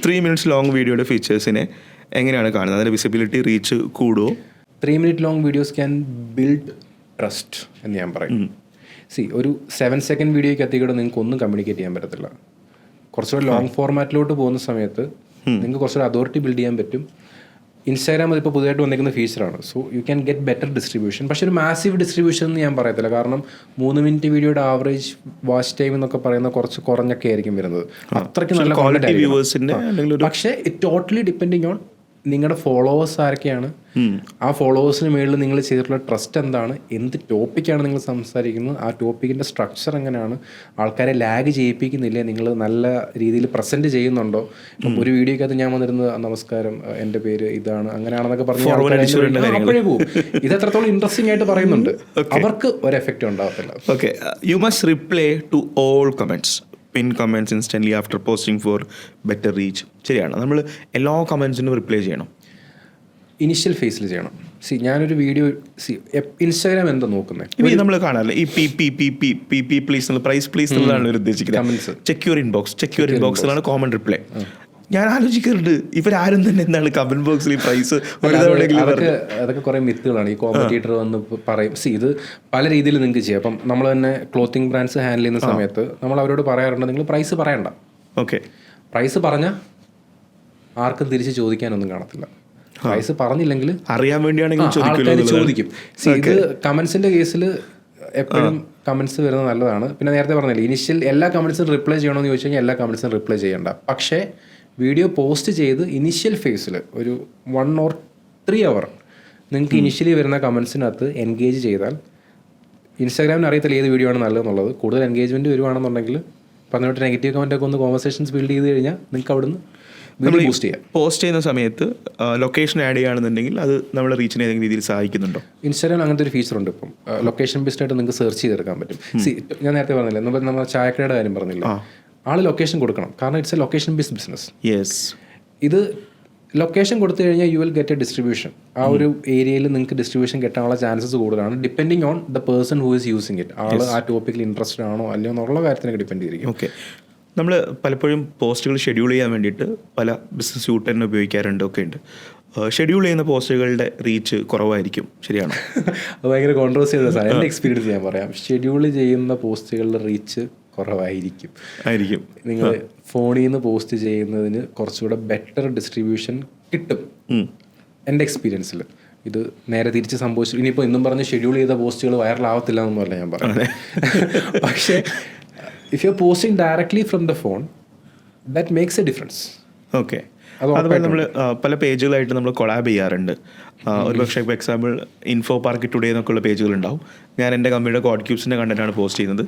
3 minutes ലോങ് വീഡിയോയുടെ ഫീച്ചേഴ്സിനെ എങ്ങനെയാണ് കാണുന്നത്? അതിൻ്റെ വിസിബിലിറ്റി റീച്ച് കൂടുമോ? 3 minute long videos can build trust എന്ന് ഞാൻ പറയും. ഒരു 7 second വീഡിയോയ്ക്ക് എത്തിക്കൂടെ നിങ്ങൾക്ക് ഒന്നും കമ്മ്യൂണിക്കേറ്റ് ചെയ്യാൻ പറ്റത്തില്ല. കുറച്ചുകൂടെ ലോങ് ഫോർമാറ്റിലോട്ട് പോകുന്ന സമയത്ത് നിങ്ങൾക്ക് കുറച്ചുകൂടെ അതോറിറ്റി ബിൽഡ് ചെയ്യാൻ പറ്റും. ഇൻസ്റ്റാഗ്രാം അതിപ്പോൾ പുതിയതായിട്ട് വന്നിരിക്കുന്ന ഫീച്ചറാണ്. So you can get better distribution. പക്ഷേ ഒരു മാസീവ് ഡിസ്ട്രിബ്യൂഷൻ എന്ന് ഞാൻ പറയത്തില്ല. കാരണം 3 minute വീഡിയോയുടെ ആവറേജ് വാച്ച് ടൈം എന്നൊക്കെ പറയുന്നത് കുറച്ച് കുറഞ്ഞൊക്കെ ആയിരിക്കും വരുന്നത്. അത്രയ്ക്ക് നല്ല ക്വാളിറ്റി വ്യൂവേഴ്സിൻ്റെ. പക്ഷേ ഇറ്റ് ടോട്ടലി ഡിപ്പെൻഡിങ് ഓൺ നിങ്ങളുടെ ഫോളോവേഴ്സ് ആരൊക്കെയാണ്, ആ ഫോളോവേഴ്സിന് മുകളിൽ നിങ്ങൾ ചെയ്തിട്ടുള്ള ട്രസ്റ്റ് എന്താണ്, എന്ത് ടോപ്പിക്കാണ് നിങ്ങൾ സംസാരിക്കുന്നത്, ആ ടോപ്പിക്കിൻ്റെ സ്ട്രക്ചർ എങ്ങനെയാണ്, ആൾക്കാരെ ലാഗ് ചെയ്യിപ്പിക്കുന്നില്ലേ, നിങ്ങൾ നല്ല രീതിയിൽ പ്രസൻറ്റ് ചെയ്യുന്നുണ്ടോ. ഇപ്പം ഒരു വീഡിയോക്കകത്ത് ഞാൻ വന്നിരുന്നത് നമസ്കാരം എൻ്റെ പേര് ഇതാണ് അങ്ങനെയാണെന്നൊക്കെ പറഞ്ഞ് അപ്പോഴേ പോകും. ഇത് എത്രത്തോളം ഇൻട്രസ്റ്റിംഗ് ആയിട്ട് പറയുന്നുണ്ട്, അവർക്ക് ഒരു എഫക്റ്റ് ഉണ്ടാവത്തില്ല. Okay, you must reply to all comments, pin comments instantly after posting for better reach. ശരിയാണ്, നമ്മൾ എല്ലാ കമൻറ്റ്സിനും റിപ്ലൈ ചെയ്യണം. ഇനിഷ്യൽ ഫേസിൽ ചെയ്യണം. ഞാനൊരു വീഡിയോ ഇൻസ്റ്റാഗ്രാം എന്താ നോക്കുന്നത്, നമ്മൾ കാണാറില്ല ഈ പി പ്ലീസ് പ്രൈസ് പ്ലീസ് എന്നുള്ളതാണ് ഉദ്ദേശിക്കുന്നത്. ചെക്ക് യുവർ ഇൻബോക്സിലാണ് കോമൺ റിപ്ലൈ. ഞാൻ ആലോചിക്കാറുണ്ട് ഇവരാരും തന്നെ എന്താണ് കമന്റ് ബോക്സിൽ ഈ പ്രൈസ്. അതൊക്കെ കുറെ മിത്തുകളാണ്. ഈ കോമ്പറ്റീറ്റർ വന്ന് പറയും. ഇത് പല രീതിയിൽ നിങ്ങൾക്ക് ചെയ്യാം. അപ്പം നമ്മൾ തന്നെ ക്ലോത്തിങ് ബ്രാൻഡ്സ് ഹാൻഡിൽ ചെയ്യുന്ന സമയത്ത് നമ്മൾ അവരോട് പറയാറുണ്ട്, നിങ്ങൾ പ്രൈസ് പറയണ്ട. ഓക്കെ, പ്രൈസ് പറഞ്ഞാൽ ആർക്കും തിരിച്ച് ചോദിക്കാനൊന്നും കാണത്തില്ല. പ്രൈസ് പറഞ്ഞില്ലെങ്കിൽ അറിയാൻ വേണ്ടിയാണെങ്കിൽ ആൾക്കാർ ചോദിക്കും. ഇത് കമന്റ്സിന്റെ കേസിൽ എപ്പോഴും കമന്റ്സ് വരുന്നത് നല്ലതാണ്. പിന്നെ നേരത്തെ പറഞ്ഞില്ല, ഇനിഷ്യൽ എല്ലാ കമന്റ്സും റിപ്ലൈ ചെയ്യണമെന്ന് ചോദിച്ചു കഴിഞ്ഞാൽ എല്ലാ കമന്റ്സും റിപ്ലൈ ചെയ്യണ്ട. പക്ഷേ വീഡിയോ പോസ്റ്റ് ചെയ്ത് ഇനിഷ്യൽ ഫേസിൽ ഒരു 1 or 3 hour നിങ്ങൾക്ക് ഇനിഷ്യലി വരുന്ന കമൻസിനകത്ത് എൻഗേജ് ചെയ്താൽ, ഇൻസ്റ്റാഗ്രാമിന് അറിയത്തില്ല ഏത് വീഡിയോ ആണ് നല്ലതെന്നുള്ളത്. കൂടുതൽ എൻഗേജ്മെൻറ്റ് വരുവാണെന്നുണ്ടെങ്കിൽ പറഞ്ഞിട്ട് നെഗറ്റീവ് കമൻറ്റൊക്കെ ഒന്ന് കോൺവെർസേഷൻസ് ബിൽഡ് ചെയ്ത് കഴിഞ്ഞാൽ നിങ്ങൾക്ക് അവിടുന്ന് വീഡിയോ പോസ്റ്റ് ചെയ്യാം. പോസ്റ്റ് ചെയ്യുന്ന സമയത്ത് ലൊക്കേഷൻ ആഡ് ചെയ്യുകയാണെന്നുണ്ടെങ്കിൽ അത് നമ്മളെ റീച്ചിനെ ഏതെങ്കിലും രീതിയിൽ സഹായിക്കുന്നുണ്ടോ? ഇൻസ്റ്റാഗ്രാം അങ്ങനത്തെ ഒരു ഫീച്ചർ ഉണ്ട്. ഇപ്പം ലൊക്കേഷൻ ബേസ്ഡ് ആയിട്ട് നിങ്ങൾക്ക് സെർച്ച് ചെയ്തെടുക്കാൻ പറ്റും. ഞാൻ നേരത്തെ പറഞ്ഞില്ല, നമ്മൾ ചായക്കടയുടെ കാര്യം പറഞ്ഞില്ല, ആൾ ലൊക്കേഷൻ കൊടുക്കണം. കാരണം it's a location based business. ഇത് ലൊക്കേഷൻ കൊടുത്തു കഴിഞ്ഞാൽ you will get a distribution. ആ ഒരു ഏരിയയിൽ നിങ്ങൾക്ക് ഡിസ്ട്രിബ്യൂഷൻ കിട്ടാനുള്ള ചാൻസസ് കൂടുതലാണ്, depending on the person who is using it. ആൾ ആ ടോപ്പിക്കിൽ ഇൻട്രസ്റ്റഡ് ആണോ അല്ലയോ എന്നുള്ള കാര്യത്തിനൊക്കെ ഡിപ്പെൻഡ് ചെയ്തിരിക്കും. ഓക്കെ, നമ്മൾ പലപ്പോഴും പോസ്റ്റുകൾ ഷെഡ്യൂൾ ചെയ്യാൻ വേണ്ടിയിട്ട് പല ബിസിനസ് യൂട്ട് തന്നെ ഉപയോഗിക്കാറുണ്ട്, ഒക്കെ ഉണ്ട്. ഷെഡ്യൂൾ ചെയ്യുന്ന പോസ്റ്റുകളുടെ റീച്ച് കുറവായിരിക്കും, ശരിയാണോ? അത് ഭയങ്കര കോൺട്രവേഴ്സിയൽ സാധനം. എൻ്റെ എക്സ്പീരിയൻസ് ഞാൻ പറയാം. ഷെഡ്യൂൾ ചെയ്യുന്ന പോസ്റ്റുകളുടെ റീച്ച് കുറവായിരിക്കും. നിങ്ങൾ ഫോണിൽ നിന്ന് പോസ്റ്റ് ചെയ്യുന്നതിന് കുറച്ചുകൂടെ ബെറ്റർ ഡിസ്ട്രിബ്യൂഷൻ കിട്ടും എൻ്റെ എക്സ്പീരിയൻസിൽ. ഇത് നേരെ തിരിച്ച് സംഭവിച്ചു. ഇനിയിപ്പോൾ ഇന്നും പറഞ്ഞ് ഷെഡ്യൂൾ ചെയ്ത പോസ്റ്റുകൾ വൈറലാവത്തില്ല എന്നൊന്നുമല്ല ഞാൻ പറയുന്നത്. പക്ഷേ if you R posting directly from the phone, that makes A difference. Okay, അതുപോലെ നമ്മൾ പല പേജുകളായിട്ട് നമ്മൾ കൊളാബ് ചെയ്യാറുണ്ട്. ഒരുപക്ഷെ ഇപ്പോൾ എക്സാമ്പിൾ ഇൻഫോ പാർക്ക് ടുഡേ എന്നൊക്കെയുള്ള പേജുകളുണ്ടാവും. ഞാൻ എൻ്റെ കമ്പനിയുടെ കോഡ് ക്യൂബ്സിൻ്റെ കണ്ടന്റാണ് പോസ്റ്റ് ചെയ്യുന്നത്.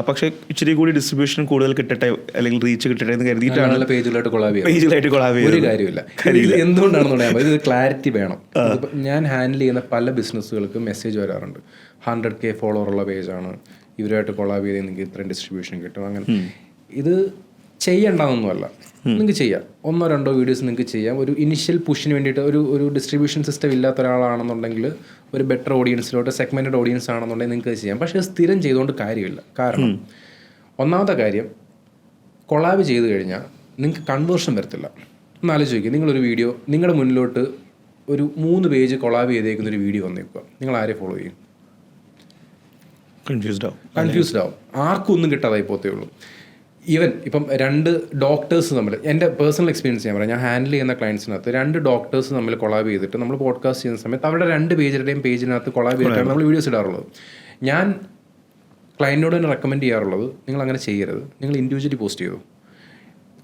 പക്ഷേ ഇച്ചിരി കൂടി ഡിസ്ട്രിബ്യൂഷൻ കൂടുതൽ കിട്ടട്ടെ അല്ലെങ്കിൽ റീച്ച് കിട്ടട്ടെ എന്ന് കരുതിയിട്ടാണ് പേജിലായിട്ട് കൊളാബ് ചെയ്യുന്നത്. ഒരു കാര്യമില്ല. എന്തുകൊണ്ടാണെന്ന് പറയാം, ഇത് ക്ലാരിറ്റി വേണം. ഞാൻ ഹാൻഡിൽ ചെയ്യുന്ന പല ബിസിനസ്സുകൾക്ക് മെസ്സേജ് വരാറുണ്ട്, 100K ഫോളോവർ ഉള്ള പേജാണ്, ഇവരുമായിട്ട് കൊളാബ് ചെയ്ത് നിങ്ങൾക്ക് ഇത്രയും ഡിസ്ട്രിബ്യൂഷൻ കിട്ടും. അങ്ങനെ ഇത് ചെയ്യേണ്ടതൊന്നുമല്ല, നിങ്ങൾക്ക് ചെയ്യാം. 1-2 വീഡിയോസ് നിങ്ങൾക്ക് ചെയ്യാം. ഒരു ഇനിഷ്യൽ പുഷിന് വേണ്ടിയിട്ട് ഒരു ഡിസ്ട്രിബ്യൂഷൻ സിസ്റ്റം ഇല്ലാത്ത ഒരാളാണെന്നുണ്ടെങ്കിൽ, ഒരു ബെറ്റർ ഓഡിയൻസിലോട്ട് സെഗ്മെൻറ്റഡ് ഓഡിയൻസ് ആണെന്നുണ്ടെങ്കിൽ നിങ്ങൾക്ക് ചെയ്യാം. പക്ഷേ സ്ഥിരം ചെയ്തുകൊണ്ട് കാര്യമില്ല. കാരണം ഒന്നാമത്തെ കാര്യം, കൊളാബ് ചെയ്ത് കഴിഞ്ഞാൽ നിങ്ങൾക്ക് കൺവേർഷൻ വരത്തില്ല. ഒന്ന് ആലോചിക്കുക, നിങ്ങളൊരു വീഡിയോ നിങ്ങളുടെ മുന്നിലോട്ട് ഒരു 3 പേജ് കൊളാബ് ചെയ്തേക്കുന്നൊരു വീഡിയോ വന്നേക്കുക, നിങ്ങൾ ആരെ ഫോളോ ചെയ്യും? കൺഫ്യൂസ്ഡ് ആവും. ആർക്കും ഒന്നും കിട്ടാതായി പോത്തേ ഉള്ളൂ. ഈവൻ ഇപ്പം 2 ഡോക്ടേഴ്സ് തമ്മിൽ, എൻ്റെ പേഴ്സണൽ എക്സ്പീരിയൻസ് ഞാൻ പറയാം, ഞാൻ ഹാൻഡിൽ ചെയ്യുന്ന ക്ലയൻസിനകത്ത് 2 ഡോക്ടേഴ്സ് തമ്മിൽ കൊളാബ് ചെയ്തിട്ട് നമ്മൾ പോഡ്കാസ്റ്റ് ചെയ്യുന്ന സമയത്ത് അവരുടെ 2 പേജിൻ്റെയും പേജിനകത്ത് കൊളാബ് ചെയ്തിട്ടാണ് നമ്മൾ വീഡിയോസ് ഇടാറുള്ളത്. ഞാൻ ക്ലയൻറ്റിനോട് തന്നെ റെക്കമെൻഡ് ചെയ്യാറുള്ളത്, നിങ്ങൾ അങ്ങനെ ചെയ്യരുത്, നിങ്ങൾ ഇൻഡിവിജ്വലി പോസ്റ്റ് ചെയ്തു.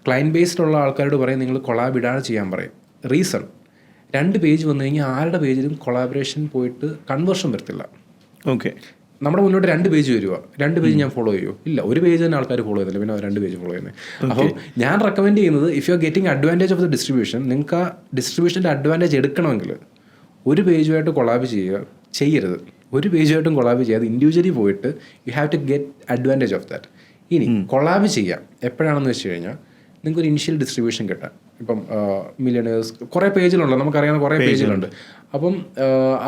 ക്ലയൻറ്റ് ബേസ്ഡ് ഉള്ള ആൾക്കാരോട് പറയും നിങ്ങൾ കൊളാബ് ഇടാതെ ചെയ്യാൻ പറയും. റീസൺ, 2 പേജ് വന്നു കഴിഞ്ഞാൽ ആരുടെ പേജിലും കൊളാബറേഷൻ പോയിട്ട് കൺവേർഷൻ വരത്തില്ല. ഓക്കെ, നമ്മുടെ മുന്നോട്ട് 2 പേജ് വരിക, 2 പേജ് ഞാൻ ഫോളോ ചെയ്യുമോ? ഇല്ല, ഒരു പേജ് തന്നെ ആൾക്കാർ ഫോളോ ചെയ്തില്ല, പിന്നെ 2 പേജ് ഫോളോ ചെയ്യുന്നത്. അപ്പോൾ ഞാൻ റെക്കമെൻഡ് ചെയ്യുന്നത്, if you are getting advantage of the distribution, നിങ്ങൾക്ക് ആ ഡിസ്ട്രിബ്യൂഷൻ്റെ അഡ്വാൻറ്റേജ് എടുക്കണമെങ്കിൽ ഒരു പേജുമായിട്ട് കൊളാബ് ചെയ്യരുത്. ഒരു പേജുമായിട്ടും കൊളാബ് ചെയ്യാതെ ഇൻഡിവിജ്വലി പോയിട്ട് you have to get advantage of that. ഇനി കൊളാബ് ചെയ്യാം എപ്പോഴാണെന്ന് വെച്ച് കഴിഞ്ഞാൽ, നിങ്ങൾക്കൊരു ഇനിഷ്യൽ ഡിസ്ട്രിബ്യൂഷൻ കിട്ടാം. ഇപ്പം മില്യണേഴ്സ് കുറേ പേജിലുണ്ട്, നമുക്കറിയാവുന്ന കുറേ പേജിലുണ്ട്. അപ്പം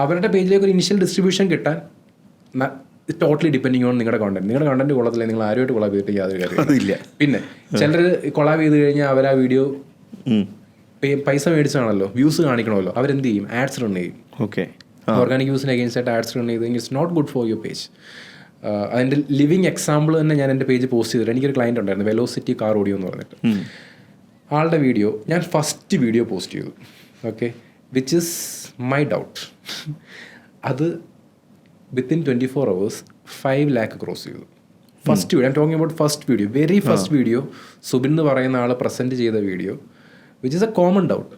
അവരുടെ പേജിലേക്ക് ഒരു ഇനിഷ്യൽ ഡിസ്ട്രിബ്യൂഷൻ കിട്ടാൻ ടോട്ടലി ഡിപ്പെൻഡിങ് ഓൺ നിങ്ങളുടെ കണ്ടന്റ് കൊള്ളത്തില്ല, നിങ്ങൾ ആരുമായിട്ട് കൊളാബ് ചെയ്തിട്ട് യാതൊരു കാര്യം അതില്ല. പിന്നെ ചിലർ കൊളാബ് ചെയ്ത് കഴിഞ്ഞാൽ അവർ ആ വീഡിയോ പൈസ മേടിച്ചാണല്ലോ, വ്യൂസ് കാണിക്കണമല്ലോ, അവരെന്ത് ചെയ്യും? ആഡ്സ് റൺ ചെയ്യും. ഓക്കെ, ഓർഗാനിക് യൂസിന് അഗെയിൻസ്റ്റ് ആയിട്ട് ആഡ്സ് റൺ ചെയ്ത് it's not good for your page. അതിൻ്റെ ലിവിങ് എക്സാമ്പിൾ തന്നെ ഞാൻ എൻ്റെ പേജ് പോസ്റ്റ് ചെയ്തിട്ട് എനിക്കൊരു ക്ലയൻറ്റ് ഉണ്ടായിരുന്നു, വെലോസിറ്റി കാർ ഓഡിയോ എന്ന് പറഞ്ഞിട്ട്. ആളുടെ വീഡിയോ ഞാൻ ഫസ്റ്റ് വീഡിയോ പോസ്റ്റ് ചെയ്തു. Okay, which is my doubt. അത് വിത്തിൻ 24 hours 5 lakh ക്രോസ് ചെയ്തു. First video, I'm talking about first video, very first video. Subin എന്ന് പറയുന്ന ആൾ പ്രസൻറ്റ് ചെയ്ത വീഡിയോ, which is a common doubt.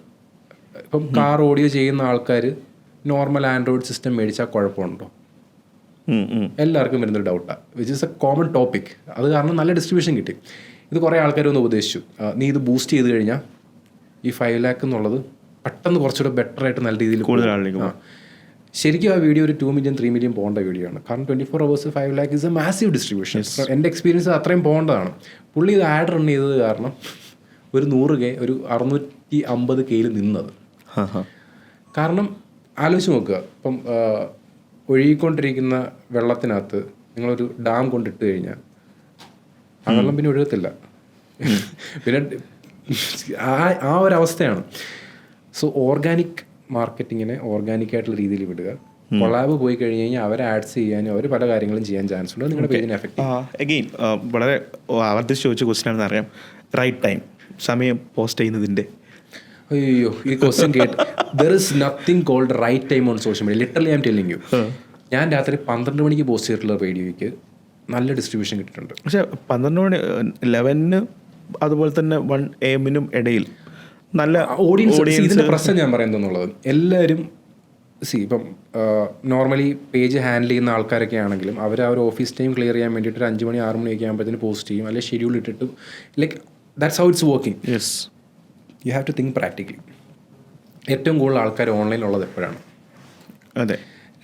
ഇപ്പം കാർ ഓഡിയോ ചെയ്യുന്ന ആൾക്കാർ നോർമൽ ആൻഡ്രോയിഡ് സിസ്റ്റം മേടിച്ചാൽ കുഴപ്പമുണ്ടോ? എല്ലാവർക്കും വരുന്നൊരു ഡൗട്ടാണ്, which is a common topic. അത് കാരണം നല്ല ഡിസ്ട്രിബ്യൂഷൻ കിട്ടി. ഇത് കുറേ ആൾക്കാരൊന്ന് ഉപദേശിച്ചു, നീ ഇത് ബൂസ്റ്റ് ചെയ്ത് കഴിഞ്ഞാൽ ഈ 5 lakh എന്നുള്ളത് പെട്ടെന്ന് കുറച്ചുകൂടെ ബെറ്റർ ആയിട്ട് നല്ല രീതിയിൽ കൂടുതൽ. ശരിക്കും ആ വീഡിയോ ഒരു 2 million 3 million പോകേണ്ട വീഡിയോ ആണ്. കാരണം 24 hours 5 lakh is A massive distribution. എൻ്റെ എക്സ്പീരിയൻസ് അത്രയും പോകേണ്ടതാണ്. പുള്ളി ഇത് ആഡ് റൺ ചെയ്തത് കാരണം ഒരു 100K ഒരു 650K നിന്നത്. കാരണം ആലോചിച്ച് നോക്കുക, ഇപ്പം ഒഴുകിക്കൊണ്ടിരിക്കുന്ന വെള്ളത്തിനകത്ത് നിങ്ങളൊരു ഡാം കൊണ്ടിട്ട് കഴിഞ്ഞാൽ ആ വെള്ളം പിന്നെ ഒഴുകത്തില്ല. പിന്നെ ആ ഒരവസ്ഥയാണ്. സോ ഓർഗാനിക് മാർക്കറ്റിങ്ങിനെ ഓർഗാനിക്കായിട്ടുള്ള രീതിയിൽ വിടുക. കൊളാബ് പോയി കഴിഞ്ഞ് കഴിഞ്ഞാൽ അവരെ ആഡ്സ് ചെയ്യാനും അവർ പല കാര്യങ്ങളും ചെയ്യാൻ ചാൻസ് ഉണ്ട്. നിങ്ങളുടെ പേജിനെ എഫക്ട് അഗെയിൻ വളരെ ആവർത്തിച്ച് ചോദിച്ച ക്വസ്റ്റ്യൻ ആണെന്ന് അറിയാം. റൈറ്റ് ടൈം, സമയം പോസ്റ്റ് ചെയ്യുന്നതിൻ്റെ. അയ്യോ, ഈ ക്വസ്റ്റ്യൻ കേട്ട് there is nothing called right time on social media. Literally I'm telling you, ഞാൻ രാത്രി 12 മണിക്ക് പോസ്റ്റ് ചെയ്തിട്ടുള്ള വീഡിയോയ്ക്ക് നല്ല ഡിസ്ട്രിബ്യൂഷൻ കിട്ടിയിട്ടുണ്ട്. പക്ഷേ 12 മണി 11 അതുപോലെ തന്നെ 1 AM ഇടയിൽ നല്ല ഓഡിയൻസ്. ഇതിൻ്റെ പ്രശ്നം ഞാൻ പറയുന്നത് എല്ലാവരും ഇപ്പം നോർമലി പേജ് ഹാൻഡിൽ ചെയ്യുന്ന ആൾക്കാരൊക്കെ ആണെങ്കിലും അവർ ആ ഒരു ഓഫീസ് ടൈം ക്ലിയർ ചെയ്യാൻ വേണ്ടിയിട്ട് 5 മണി 6 മണിയൊക്കെ ആകുമ്പോഴത്തേന് പോസ്റ്റ് ചെയ്യും, അല്ലെങ്കിൽ ഷെഡ്യൂൾ ഇട്ടിട്ട് like that's how it's working. Yes, you have to think practically. ഏറ്റവും കൂടുതൽ ആൾക്കാർ ഓൺലൈനിലുള്ളത് എപ്പോഴാണ്? അതെ,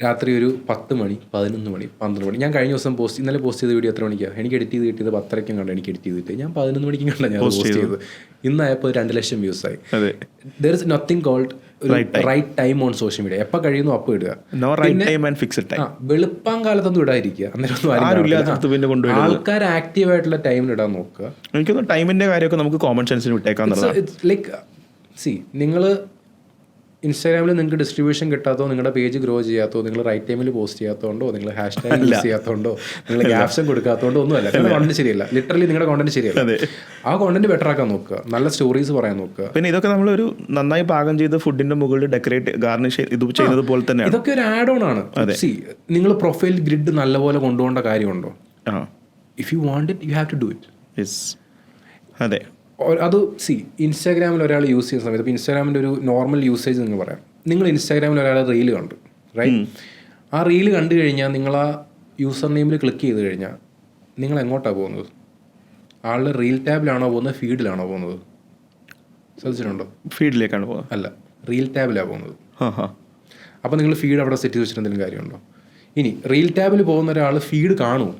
രാത്രി ഒരു 10 മണി 11 മണി 12 മണി. ഞാൻ കഴിഞ്ഞ ദിവസം ഇന്നലെ പോസ്റ്റ് ചെയ്ത വീഡിയോ എത്ര മണിക്കാണ്? എനിക്ക് എഡിറ്റ് ചെയ്ത് കിട്ടിയത് 10:30 കണ്ട എനിക്ക് എഡിറ്റ് ചെയ്തിട്ട് ഞാൻ 11 മണിക്കും കണ്ടാണ് ഞാൻ പോസ്റ്റ് ചെയ്തത്. ഇന്നായപ്പോൾ 2 ലക്ഷം വ്യൂസായി. There is nothing called right time on social media. എപ്പോൾ കഴിയുന്നു അപ്പോൾ ഇടുക. വെളുപ്പാൻ കാലത്തൊന്നും ഇടാതിരിക്കുക, അന്നേരം ആൾക്കാർ ആക്റ്റീവായിട്ടുള്ള ടൈമിൽ ഇടാൻ നോക്കുക. എനിക്കൊന്ന് ടൈമിൻ്റെ കാര്യമൊക്കെ നമുക്ക് കോമൺ സെൻസിന് വിട്ടേക്കാം. ലൈക്ക് നിങ്ങൾ ഇൻസ്റ്റാഗ്രാമിൽ നിങ്ങൾക്ക് ഡിസ്ട്രിബ്യൂഷൻ കിട്ടാത്തോ, നിങ്ങളുടെ പേജ് ഗ്രോ ചെയ്യാത്തോ, നിങ്ങൾ റൈറ്റ് ടൈമിൽ പോസ്റ്റ് ചെയ്യാത്തതുകൊണ്ടോ, നിങ്ങൾ #ഹാഷ് യൂസ് ചെയ്യാത്തതുകൊണ്ടോ, നിങ്ങൾ ക്യാപ്ഷൻ കൊടുക്കാത്തതുകൊണ്ടോ ഒന്നുമല്ല. നിങ്ങളുടെ കോണ്ടന്റ് ശരിയല്ല. ലിറ്ററലി നിങ്ങളുടെ കോണ്ടന്റ് ശരിയല്ല. ആ കോണ്ടന്റ് ബെറ്റർ ആക്കാൻ നോക്കുക, നല്ല സ്റ്റോറീസ് പറയാൻ നോക്കുക. പിന്നെ ഇതൊക്കെ നമ്മളൊരു നന്നായി പാകം ചെയ്ത് ഫുഡിന്റെ മുകളിൽ ഡെക്കറേറ്റ് ഗാർണിഷ് ഇത് ചെയ്യുന്നത് പോലെ തന്നെയാണ്. ഇതൊക്കെ ഒരു ആഡ് ഓൺ ആണ്. നിങ്ങൾ പ്രൊഫൈൽ ഗ്രിഡ് നല്ലപോലെ കൊണ്ടുപോകേണ്ട കാര്യമുണ്ടോ? If you want it you have to do it. Yes, അതെ. അത് ഇൻസ്റ്റാഗ്രാമിൽ ഒരാൾ യൂസ് ചെയ്യുന്ന സമയത്ത്, ഇപ്പോൾ ഇൻസ്റ്റാഗ്രാമിൻ്റെ ഒരു നോർമൽ യൂസേജ് നിങ്ങൾ പറയാം. നിങ്ങൾ ഇൻസ്റ്റാഗ്രാമിൽ ഒരാൾ റീല് കണ്ടു, റൈറ്റ്? ആ റീല് കണ്ടു കഴിഞ്ഞാൽ നിങ്ങൾ ആ യൂസർ നെയിമിൽ ക്ലിക്ക് ചെയ്ത് കഴിഞ്ഞാൽ നിങ്ങൾ എങ്ങോട്ടാണ് പോകുന്നത്? ആളുടെ റീൽ ടാബിലാണോ പോകുന്നത്, ഫീഡിലാണോ പോകുന്നത്? ശ്രദ്ധിച്ചിട്ടുണ്ടോ? ഫീഡിലേക്കാണ് പോകുന്നത്. അല്ല, റീൽ ടാബിലാണ് പോകുന്നത്. അപ്പോൾ നിങ്ങൾ ഫീഡ് അവിടെ സെറ്റ് ചെയ്ത് വെച്ചിട്ട് എന്തെങ്കിലും കാര്യമുണ്ടോ? ഇനി റീൽ ടാബിൽ പോകുന്ന ഒരാൾ ഫീഡ് കാണുമോ?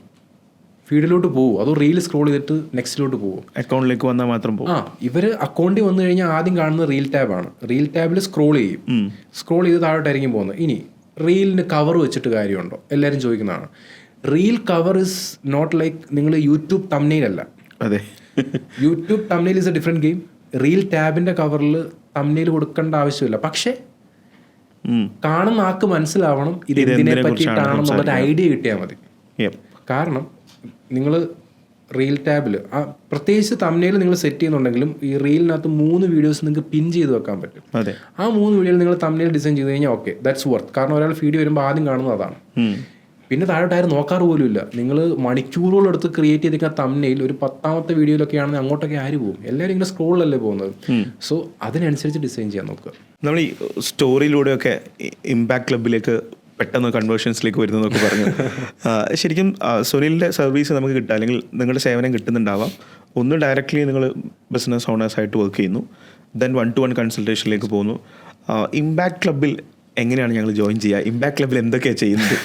ഫീഡിലോട്ട് പോകും, അതോ റീൽ സ്ക്രോൾ ചെയ്തിട്ട് നെക്സ്റ്റിലോട്ട് പോകും? അക്കൗണ്ടിലേക്ക് വന്നാൽ മാത്രം പോകും. ഇവർ അക്കൗണ്ടിൽ വന്നു കഴിഞ്ഞാൽ ആദ്യം കാണുന്നത് റീൽ ടാബാണ്. റീൽ ടാബിൽ സ്ക്രോൾ ചെയ്യും, സ്ക്രോൾ ചെയ്ത് താഴോട്ടായിരിക്കും പോകുന്നത്. ഇനി റീലിന് കവർ വെച്ചിട്ട് കാര്യമുണ്ടോ? എല്ലാവരും ചോദിക്കുന്നതാണ്. Reel cover is not like നിങ്ങൾ യൂട്യൂബ് തംബ്നെയിൽ അല്ല. അതെ, YouTube thumbnail is a different game. Reel ടാബിൻ്റെ കവറിൽ തംബ്നെയിൽ കൊടുക്കേണ്ട ആവശ്യമില്ല. പക്ഷേ കാണുന്ന ആൾക്ക് മനസ്സിലാവണം ഇത് എന്തിനെ പറ്റിയിട്ടാണെന്നുള്ളൊരു ഐഡിയ കിട്ടിയാൽ മതി. കാരണം നിങ്ങൾ റീൽ ടാബിൽ പ്രത്യേകിച്ച് തംബ്നെയിൽ നിങ്ങൾ സെറ്റ് ചെയ്യുന്നുണ്ടെങ്കിലും ഈ റീലിനകത്ത് 3 വീഡിയോസ് നിങ്ങൾക്ക് പിൻ ചെയ്ത് വെക്കാൻ പറ്റും. ആ 3 വീഡിയോയിൽ നിങ്ങൾ തംബ്നെയിൽ ഡിസൈൻ ചെയ്ത് കഴിഞ്ഞാൽ ഓക്കെ, ദാറ്റ്സ് വർത്ത്. കാരണം ഒരാൾ ഫീഡ് വരുമ്പോൾ ആദ്യം കാണുന്നത് അതാണ്. പിന്നെ താഴോട്ടാരും നോക്കാറ് പോലും ഇല്ല. നിങ്ങൾ മണിക്കൂറുകളെടുത്ത് ക്രിയേറ്റ് ചെയ്തിരിക്കുന്ന തംബ്നെയിൽ ഒരു 10ാമത്തെ വീഡിയോയിലൊക്കെ ആണെങ്കിൽ അങ്ങോട്ടൊക്കെ ആര് പോകും? എല്ലാവരും ഇങ്ങനെ സ്ക്രോളിലല്ലേ പോകുന്നത്. സോ അതിനനുസരിച്ച് ഡിസൈൻ ചെയ്യാൻ നോക്കുക. നമ്മൾ ഈ സ്റ്റോറിയിലൂടെയൊക്കെ ഇമ്പാക്ട് ക്ലബിലേക്ക് പെട്ടെന്ന് കൺവേർഷൻസിലേക്ക് വരുന്നതെന്നൊക്കെ പറഞ്ഞു. ശരിക്കും സുനിലിൻ്റെ സർവീസ് നമുക്ക് കിട്ടുക, അല്ലെങ്കിൽ നിങ്ങളുടെ സേവനം കിട്ടുന്നുണ്ടാവാം. ഒന്ന് ഡയറക്റ്റ്ലി നിങ്ങൾ ബിസിനസ് ഓണേഴ്സായിട്ട് വർക്ക് ചെയ്യുന്നു, ദെൻ 1-to-1 കൺസൾട്ടേഷനിലേക്ക് പോകുന്നു. ഇമ്പാക്ട് ക്ലബിൽ എങ്ങനെയാണ് ഞങ്ങൾ ജോയിൻ ചെയ്യുക? ഇമ്പാക്ട് ക്ലബിൽ എന്തൊക്കെയാണ് ചെയ്യുന്നത്?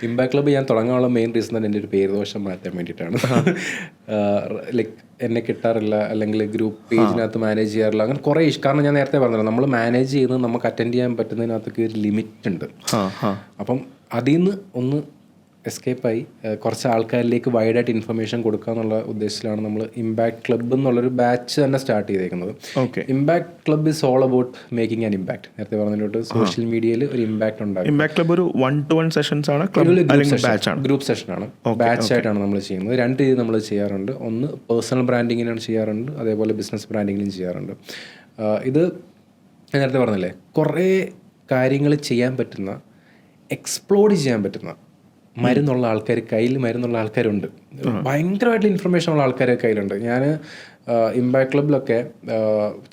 ഇമ്പാക്ട് ക്ലബ്ബ് ഞാൻ തുടങ്ങാനുള്ള മെയിൻ റീസൺ തന്നെ എൻ്റെ ഒരു പേരുദോഷം മാറ്റാൻ വേണ്ടിയിട്ടാണ്. ലൈക്ക് എന്നെ കിട്ടാറില്ല, അല്ലെങ്കിൽ ഗ്രൂപ്പ് പേജിനകത്ത് മാനേജ് ചെയ്യാറില്ല, അങ്ങനെ കുറേ കാരണം ഞാൻ നേരത്തെ പറഞ്ഞല്ലോ, നമ്മൾ മാനേജ് ചെയ്യുന്നത് നമുക്ക് അറ്റൻഡ് ചെയ്യാൻ പറ്റുന്നതിനകത്തൊക്കെ ഒരു ലിമിറ്റ് ഉണ്ട്. അപ്പം അതിൽ നിന്ന് ഒന്ന് എസ്കേപ്പായി കുറച്ച് ആൾക്കാരിലേക്ക് വൈഡായിട്ട് ഇൻഫർമേഷൻ കൊടുക്കുക എന്നുള്ള ഉദ്ദേശത്തിലാണ് നമ്മൾ ഇമ്പാക്ട് ക്ലബ്ബ് എന്നുള്ളൊരു ബാച്ച് തന്നെ സ്റ്റാർട്ട് ചെയ്തേക്കുന്നത്. Okay. Impact club is all about making an impact. നേരത്തെ പറഞ്ഞിട്ട് സോഷ്യൽ മീഡിയയിൽ ഒരു ഇമ്പാക്ട് ഉണ്ടാകും. ഇമ്പാക്ട് ക്ലബ്ബ് ഒരു 1-to-1 സെഷൻസ് ആണ്, ഗ്രൂപ്പ് സെഷനാണ്, ബാച്ച് ആയിട്ടാണ് നമ്മൾ ചെയ്യുന്നത്. 2 രീതി നമ്മൾ ചെയ്യാറുണ്ട്. ഒന്ന് പേഴ്സണൽ ബ്രാൻഡിങ്ങിനാണ് ചെയ്യാറുണ്ട്, അതേപോലെ ബിസിനസ് ബ്രാൻഡിങ്ങിനും ചെയ്യാറുണ്ട്. ഇത് നേരത്തെ പറഞ്ഞില്ലേ, കുറേ കാര്യങ്ങൾ ചെയ്യാൻ പറ്റുന്ന, എക്സ്പ്ലോർ ചെയ്യാൻ പറ്റുന്ന മരുന്നുള്ള ആൾക്കാർ, കയ്യിൽ മരുന്നുള്ള ആൾക്കാരുണ്ട്. ഭയങ്കരമായിട്ടുള്ള ഇൻഫർമേഷൻ ഉള്ള ആൾക്കാരെ കയ്യിലുണ്ട്. ഞാൻ ഇമ്പാക്ട് ക്ലബിലൊക്കെ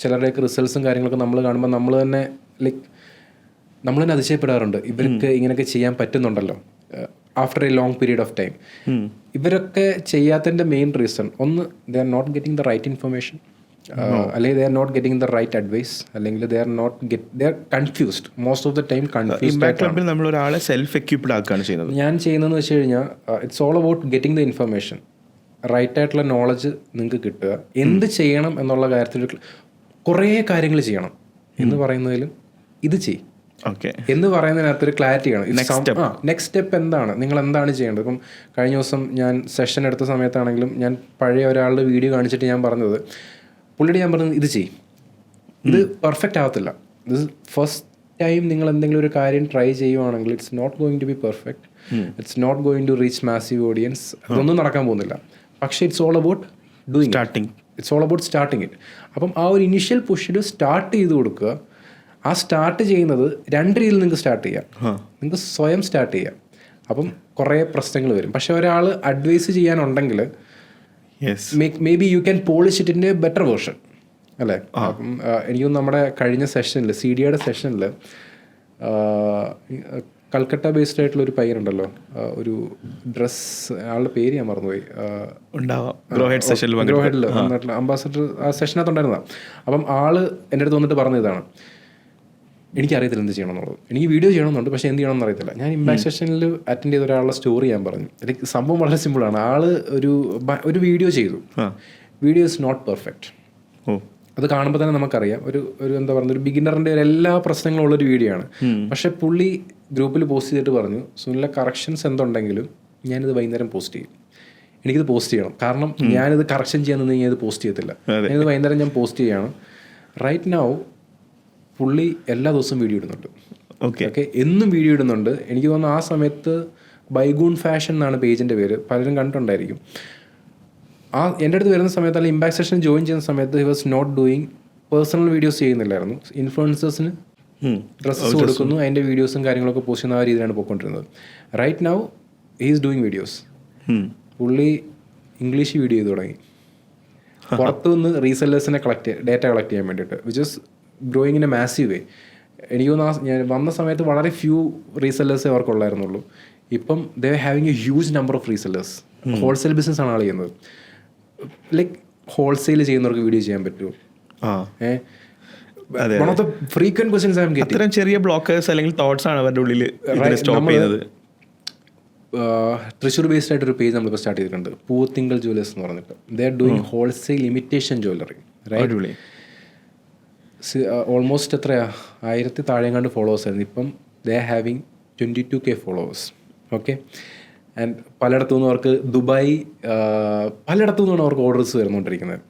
ചിലരുടെയൊക്കെ റിസൾട്ട്സും കാര്യങ്ങളൊക്കെ നമ്മൾ കാണുമ്പോൾ നമ്മൾ തന്നെ നമ്മൾ തന്നെ അതിശയപ്പെടാറുണ്ട്. ഇവർക്ക് ഇങ്ങനെയൊക്കെ ചെയ്യാൻ പറ്റുന്നുണ്ടല്ലോ after a long period of time. ഇവരൊക്കെ ചെയ്യാത്തതിൻ്റെ മെയിൻ റീസൺ ഒന്ന്, they are not getting the right information, അല്ലെങ്കിൽ they are not getting the right advice, അല്ലെങ്കിൽ they are confused. Most of the time confused. നമ്മൾ ഒരാളെ സെൽഫ് എക്യുപ്ഡ് ആക്കുകയാണ് ചെയ്യുന്നത്. ഞാൻ ചെയ്യുന്നതെന്ന് വെച്ച് കഴിഞ്ഞാൽ it's all about getting the information. Right ആയിട്ടുള്ള നോളജ് നിങ്ങൾക്ക് കിട്ടുക, എന്ത് ചെയ്യണം എന്നുള്ള കാര്യത്തിൽ കുറേ കാര്യങ്ങൾ ചെയ്യണം എന്ന് പറയുന്നതിലും ഇത് ചെയ്യും എന്ന് പറയുന്നതിനകത്തൊരു ക്ലാരിറ്റി ആണ്. നെക്സ്റ്റ് സ്റ്റെപ്പ് എന്താണ്, നിങ്ങൾ എന്താണ് ചെയ്യേണ്ടത്. ഇപ്പം കഴിഞ്ഞ ദിവസം ഞാൻ സെഷൻ എടുത്ത സമയത്താണെങ്കിലും ഞാൻ പഴയ ഒരാളുടെ വീഡിയോ കാണിച്ചിട്ട് ഞാൻ പറഞ്ഞത്, പുള്ളിയുടെ ഞാൻ പറഞ്ഞത് ഇത് ചെയ്യും, ഇത് പെർഫെക്റ്റ് ആവത്തില്ല. ഇത് ഫസ്റ്റ് ടൈം നിങ്ങൾ എന്തെങ്കിലും ഒരു കാര്യം ട്രൈ ചെയ്യുവാണെങ്കിൽ it's not going to be perfect, it's not going to reach massive audience, അതൊന്നും നടക്കാൻ പോകുന്നില്ല. പക്ഷേ it's all about doing, it's all about starting it. അപ്പം ആ ഒരു ഇനീഷ്യൽ പുഷിൽ സ്റ്റാർട്ട് ചെയ്ത് കൊടുക്കുക. ആ സ്റ്റാർട്ട് ചെയ്യുന്നത് 2 രീതിയിൽ നിങ്ങൾക്ക് സ്റ്റാർട്ട് ചെയ്യാം. നിങ്ങൾക്ക് സ്വയം സ്റ്റാർട്ട് ചെയ്യാം. അപ്പം കുറേ പ്രശ്നങ്ങൾ വരും. പക്ഷെ ഒരാൾ അഡ്വൈസ് ചെയ്യാനുണ്ടെങ്കിൽ may be you can polish ഇറ്റിൻ്റെ ബെറ്റർ വേർഷൻ അല്ലേ. അപ്പം എനിക്കും നമ്മുടെ കഴിഞ്ഞ സെഷനിൽ CDയുടെ സെഷനിൽ കൽക്കട്ട ബേസ്ഡ് ആയിട്ടുള്ള ഒരു പയ്യനുണ്ടല്ലോ, ഒരു ഡ്രസ്, ആളുടെ പേര് ഞാൻ മറന്നുപോയി, ഗ്രോഹെഡിൽ അംബാസഡർ ആ സെഷനകത്തുണ്ടായിരുന്നതാണ്. അപ്പം ആള് എൻ്റെ അടുത്ത് വന്നിട്ട് പറഞ്ഞ ഇതാണ്, എനിക്കറിയത്തില്ല എന്ത് ചെയ്യണം എന്നുള്ളത്. എനിക്ക് വീഡിയോ ചെയ്യണമെന്നുണ്ട്, പക്ഷേ എന്ത് ചെയ്യണമെന്ന് അറിയത്തില്ല. ഞാൻ ഇമ്പാക്ട് സെഷനിൽ അറ്റൻഡ് ചെയ്ത ഒരാളുടെ സ്റ്റോറി ഞാൻ പറഞ്ഞു. എനിക്ക് സംഭവം വളരെ സിമ്പിളാണ്. ആള് ഒരു വീഡിയോ ചെയ്തു. Video is not perfect. അത് കാണുമ്പോൾ തന്നെ നമുക്കറിയാം ഒരു എന്താ പറയുക, ഒരു ബിഗിനറിൻ്റെ എല്ലാ പ്രശ്നങ്ങളും ഉള്ളൊരു വീഡിയോ ആണ്. പക്ഷേ പുള്ളി ഗ്രൂപ്പിൽ പോസ്റ്റ് ചെയ്തിട്ട് പറഞ്ഞു, സുനിലെ കറക്ഷൻസ് എന്തുണ്ടെങ്കിലും ഞാനിത് വൈകുന്നേരം പോസ്റ്റ് ചെയ്യും, എനിക്കിത് പോസ്റ്റ് ചെയ്യണം. കാരണം ഞാനിത് കറക്ഷൻ ചെയ്യാൻ നിന്ന് ഞാനിത് പോസ്റ്റ് ചെയ്യത്തില്ല, ഞാനിത് വൈകുന്നേരം ഞാൻ പോസ്റ്റ് ചെയ്യാണ്. റൈറ്റ് നൗ പുള്ളി എല്ലാ ദിവസവും വീഡിയോ ഇടുന്നുണ്ട്. ഓക്കെ, എന്നും വീഡിയോ ഇടുന്നുണ്ട്. എനിക്ക് തോന്നുന്നു ആ സമയത്ത് ബൈഗൂൺ ഫാഷൻ എന്നാണ് പേജിൻ്റെ പേര്, പലരും കണ്ടിട്ടുണ്ടായിരിക്കും. എൻ്റെ അടുത്ത് വരുന്ന സമയത്ത്, അല്ലെങ്കിൽ ഇമ്പാക്ട് സെഷൻ ജോയിൻ ചെയ്യുന്ന സമയത്ത് he was not doing personal videos ചെയ്യുന്നില്ലായിരുന്നു. ഇൻഫ്ലുവൻസേഴ്സിന് ഡ്രസ്സസ് കൊടുക്കുന്നു, അതിൻ്റെ വീഡിയോസും കാര്യങ്ങളൊക്കെ പോസ്റ്റ് ചെയ്യുന്ന ആ രീതിയിലാണ് പോയിക്കൊണ്ടിരുന്നത്. Right now he is doing videos. പുള്ളി ഇംഗ്ലീഷ് വീഡിയോ ചെയ്ത് തുടങ്ങി, പുറത്തുനിന്ന് റീസെല്ലേഴ്സിനെ ഡേറ്റ കളക്ട് ചെയ്യാൻ വേണ്ടിയിട്ട്, which is growing in a massive way. എനിക്ക് തോന്നുന്നു ഞാൻ വന്ന സമയത്ത് വളരെ ഫ്യൂ റീസെല്ലേഴ്സേ അവർക്കുള്ളായിരുന്നുള്ളൂ. ഇപ്പം they having a huge number of resellers. Wholesale business ആണ് ആൾ ചെയ്യുന്നത്. ലൈക്ക് ഹോൾസെയിൽ ചെയ്യുന്നവർക്ക് വീഡിയോ ചെയ്യാൻ പറ്റുമോ? One of the frequent questions I am getting. അത്തരം ചെറിയ ബ്ലോക്കേഴ്സ് അല്ലെങ്കിൽ തോട്ട്സ് ആണ് അവരുടെ ഉള്ളിൽ സ്റ്റോപ്പ് ചെയ്യുന്നത്. തൃശ്ശൂർ ബേസ്ഡ് ആയിട്ടൊരു പേജ് നമ്മളിപ്പോൾ സ്റ്റാർട്ട് ചെയ്തിട്ടുണ്ട്, പൂത്തിങ്കൾ ജ്വല്ലേഴ്സ് എന്ന് പറഞ്ഞിട്ട്. They are doing wholesale imitation jewellery. Right, almost എത്രയാ 1000 താഴെങ്ങാണ്ട് ഫോളോവേഴ്സ് ആയിരുന്നു. ഇപ്പം they having 22K followers. Okay, and പലയിടത്തു നിന്നും അവർക്ക് ദുബായ്, പലയിടത്തു നിന്നാണ് അവർക്ക് ഓർഡേഴ്സ് വരുന്നുകൊണ്ടിരിക്കുന്നത്.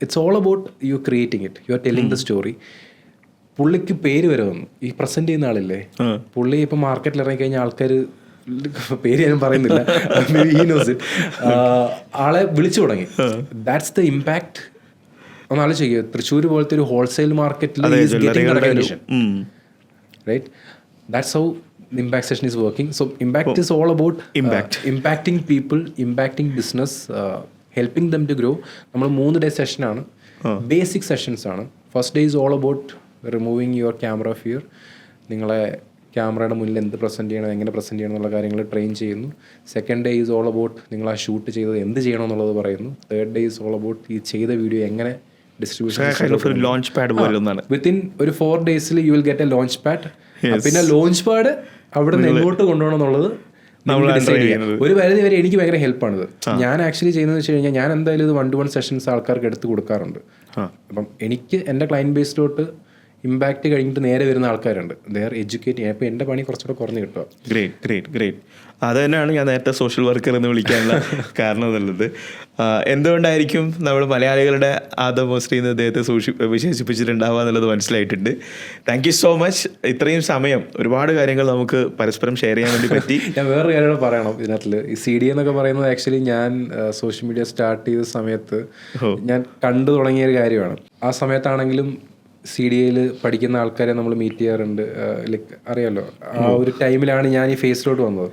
It's all about you creating it, you are telling the story. പുള്ളിക്ക് പേര് വരെ വന്നു, ഈ പ്രസൻറ്റ് ചെയ്യുന്ന ആളില്ലേ പുള്ളി. ഇപ്പം മാർക്കറ്റിൽ ഇറങ്ങിക്കഴിഞ്ഞാൽ ആൾക്കാർ, പേര് ഞാനും പറയുന്നില്ല, ഹി നോസ് ഇറ്റ്, ആളെ വിളിച്ചു തുടങ്ങി. That's the impact. ഒന്ന് ആലോചിക്കുക, തൃശ്ശൂർ പോലത്തെ ഒരു ഹോൾസെയിൽ മാർക്കറ്റിൽ right, that's how impact session is working. So impact is all about impacting people, impacting business, helping them to grow. നമ്മൾ 3 ഡേ സെഷനാണ്, ബേസിക് സെഷൻസ് ആണ്. First day is all about removing your camera fear. നിങ്ങളെ ക്യാമറയുടെ മുന്നിൽ എന്ത് present ചെയ്യണം, എങ്ങനെ present ചെയ്യണം എന്നുള്ള കാര്യങ്ങൾ ട്രെയിൻ ചെയ്യുന്നു. Second day is all about നിങ്ങൾ ആ ഷൂട്ട് ചെയ്തത് എന്ത് ചെയ്യണം എന്നുള്ളത് പറയുന്നു. Third day is all about ഈ ചെയ്ത വീഡിയോ എങ്ങനെ ഡിസ്ട്രിബ്യൂഷൻ, ലോഞ്ച് പാഡ് പോലെ ഒന്നാണ്. വിത്തിൻ ഒരു 4 ഡേയ്സിൽ you will get a launch pad. പിന്നെ ലോഞ്ച് പാഡ് അവിടെ നിന്ന് എങ്ങോട്ട് കൊണ്ടുപോകണം എന്നുള്ളത് ഒരു പരിധി വരെ എനിക്ക് ഭയങ്കര ഹെൽപ്പാണിത്. ഞാൻ ആക്ച്വലി ചെയ്യുന്നത് വെച്ച് കഴിഞ്ഞാൽ, ഞാൻ എന്തായാലും ഇത് 1-to-1 സെഷൻസ് ആൾക്കാർക്ക് എടുത്ത് കൊടുക്കാറുണ്ട്. അപ്പം എനിക്ക് എൻ്റെ ക്ലയൻറ്റ് ബേസിലോട്ട് ഇമ്പാക്റ്റ് കഴിഞ്ഞിട്ട് നേരെ വരുന്ന ആൾക്കാരുണ്ട്. They are educating. അപ്പോൾ എൻ്റെ പണി കുറച്ചുകൂടെ കുറഞ്ഞ് കിട്ടുക. ഗ്രേറ്റ്. അത് തന്നെയാണ് ഞാൻ നേരത്തെ സോഷ്യൽ വർക്കർ എന്ന് വിളിക്കാനുള്ള കാരണം എന്നുള്ളത്. എന്തുകൊണ്ടായിരിക്കും നമ്മൾ മലയാളികളുടെ ആദമോസ്ത്രി എന്ന് അദ്ദേഹത്തെ വിശേഷിപ്പിച്ചിട്ടുണ്ടാവുക എന്നുള്ളത് മനസ്സിലായിട്ടുണ്ട്. Thank you so much. ഇത്രയും സമയം ഒരുപാട് കാര്യങ്ങൾ നമുക്ക് പരസ്പരം ഷെയർ ചെയ്യാൻ വേണ്ടി പറ്റി. ഞാൻ വേറൊരു കാര്യം കൂടെ പറയണം ഇതിനകത്തിൽ. ഈ CD എന്നൊക്കെ പറയുന്നത് ആക്ച്വലി ഞാൻ സോഷ്യൽ മീഡിയ സ്റ്റാർട്ട് ചെയ്ത സമയത്ത് ഞാൻ കണ്ടു തുടങ്ങിയ ഒരു കാര്യമാണ്. ആ സമയത്താണെങ്കിലും CDയിൽ പഠിക്കുന്ന ആൾക്കാരെ നമ്മൾ മീറ്റ് ചെയ്യാറുണ്ട്. ലൈക്ക് അറിയാമല്ലോ, ആ ഒരു ടൈമിലാണ് ഞാൻ ഈ ഫേസിലോട്ട് വന്നത്.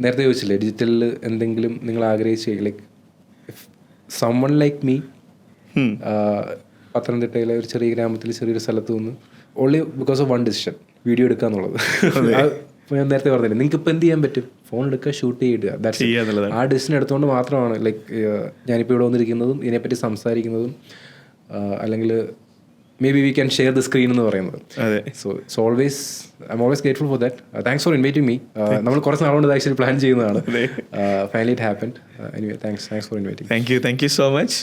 നേരത്തെ ചോദിച്ചില്ലേ ഡിജിറ്റലിൽ എന്തെങ്കിലും നിങ്ങൾ ആഗ്രഹിച്ച്, ലൈക്ക് സമ്മൺ ലൈക്ക് മീ, പത്തനംതിട്ടയിലെ ഒരു ചെറിയ ഗ്രാമത്തിൽ ചെറിയൊരു സ്ഥലത്ത് നിന്ന് only because of one decision, video എടുക്കുക എന്നുള്ളത്. ഞാൻ നേരത്തെ പറഞ്ഞില്ലേ, നിങ്ങൾക്ക് ഇപ്പോൾ എന്ത് ചെയ്യാൻ പറ്റും? ഫോൺ എടുക്കുക, ഷൂട്ട് ചെയ്യുക. ആ ഡിസിഷൻ എടുത്തുകൊണ്ട് മാത്രമാണ് ലൈക്ക് ഞാനിപ്പോൾ ഇവിടെ വന്നിരിക്കുന്നതും ഇതിനെപ്പറ്റി സംസാരിക്കുന്നതും, അല്ലെങ്കിൽ may be we can share the screen എന്ന് പറയുന്നത്. So it's always I M always grateful for that. Thanks for inviting me. നമ്മൾ കുറച്ച് നാളുകൊണ്ട് ആക്ച്വലി പ്ലാൻ ചെയ്യുന്നതാണ്. Finally it happened. Anyway thanks for inviting. Thank you so much.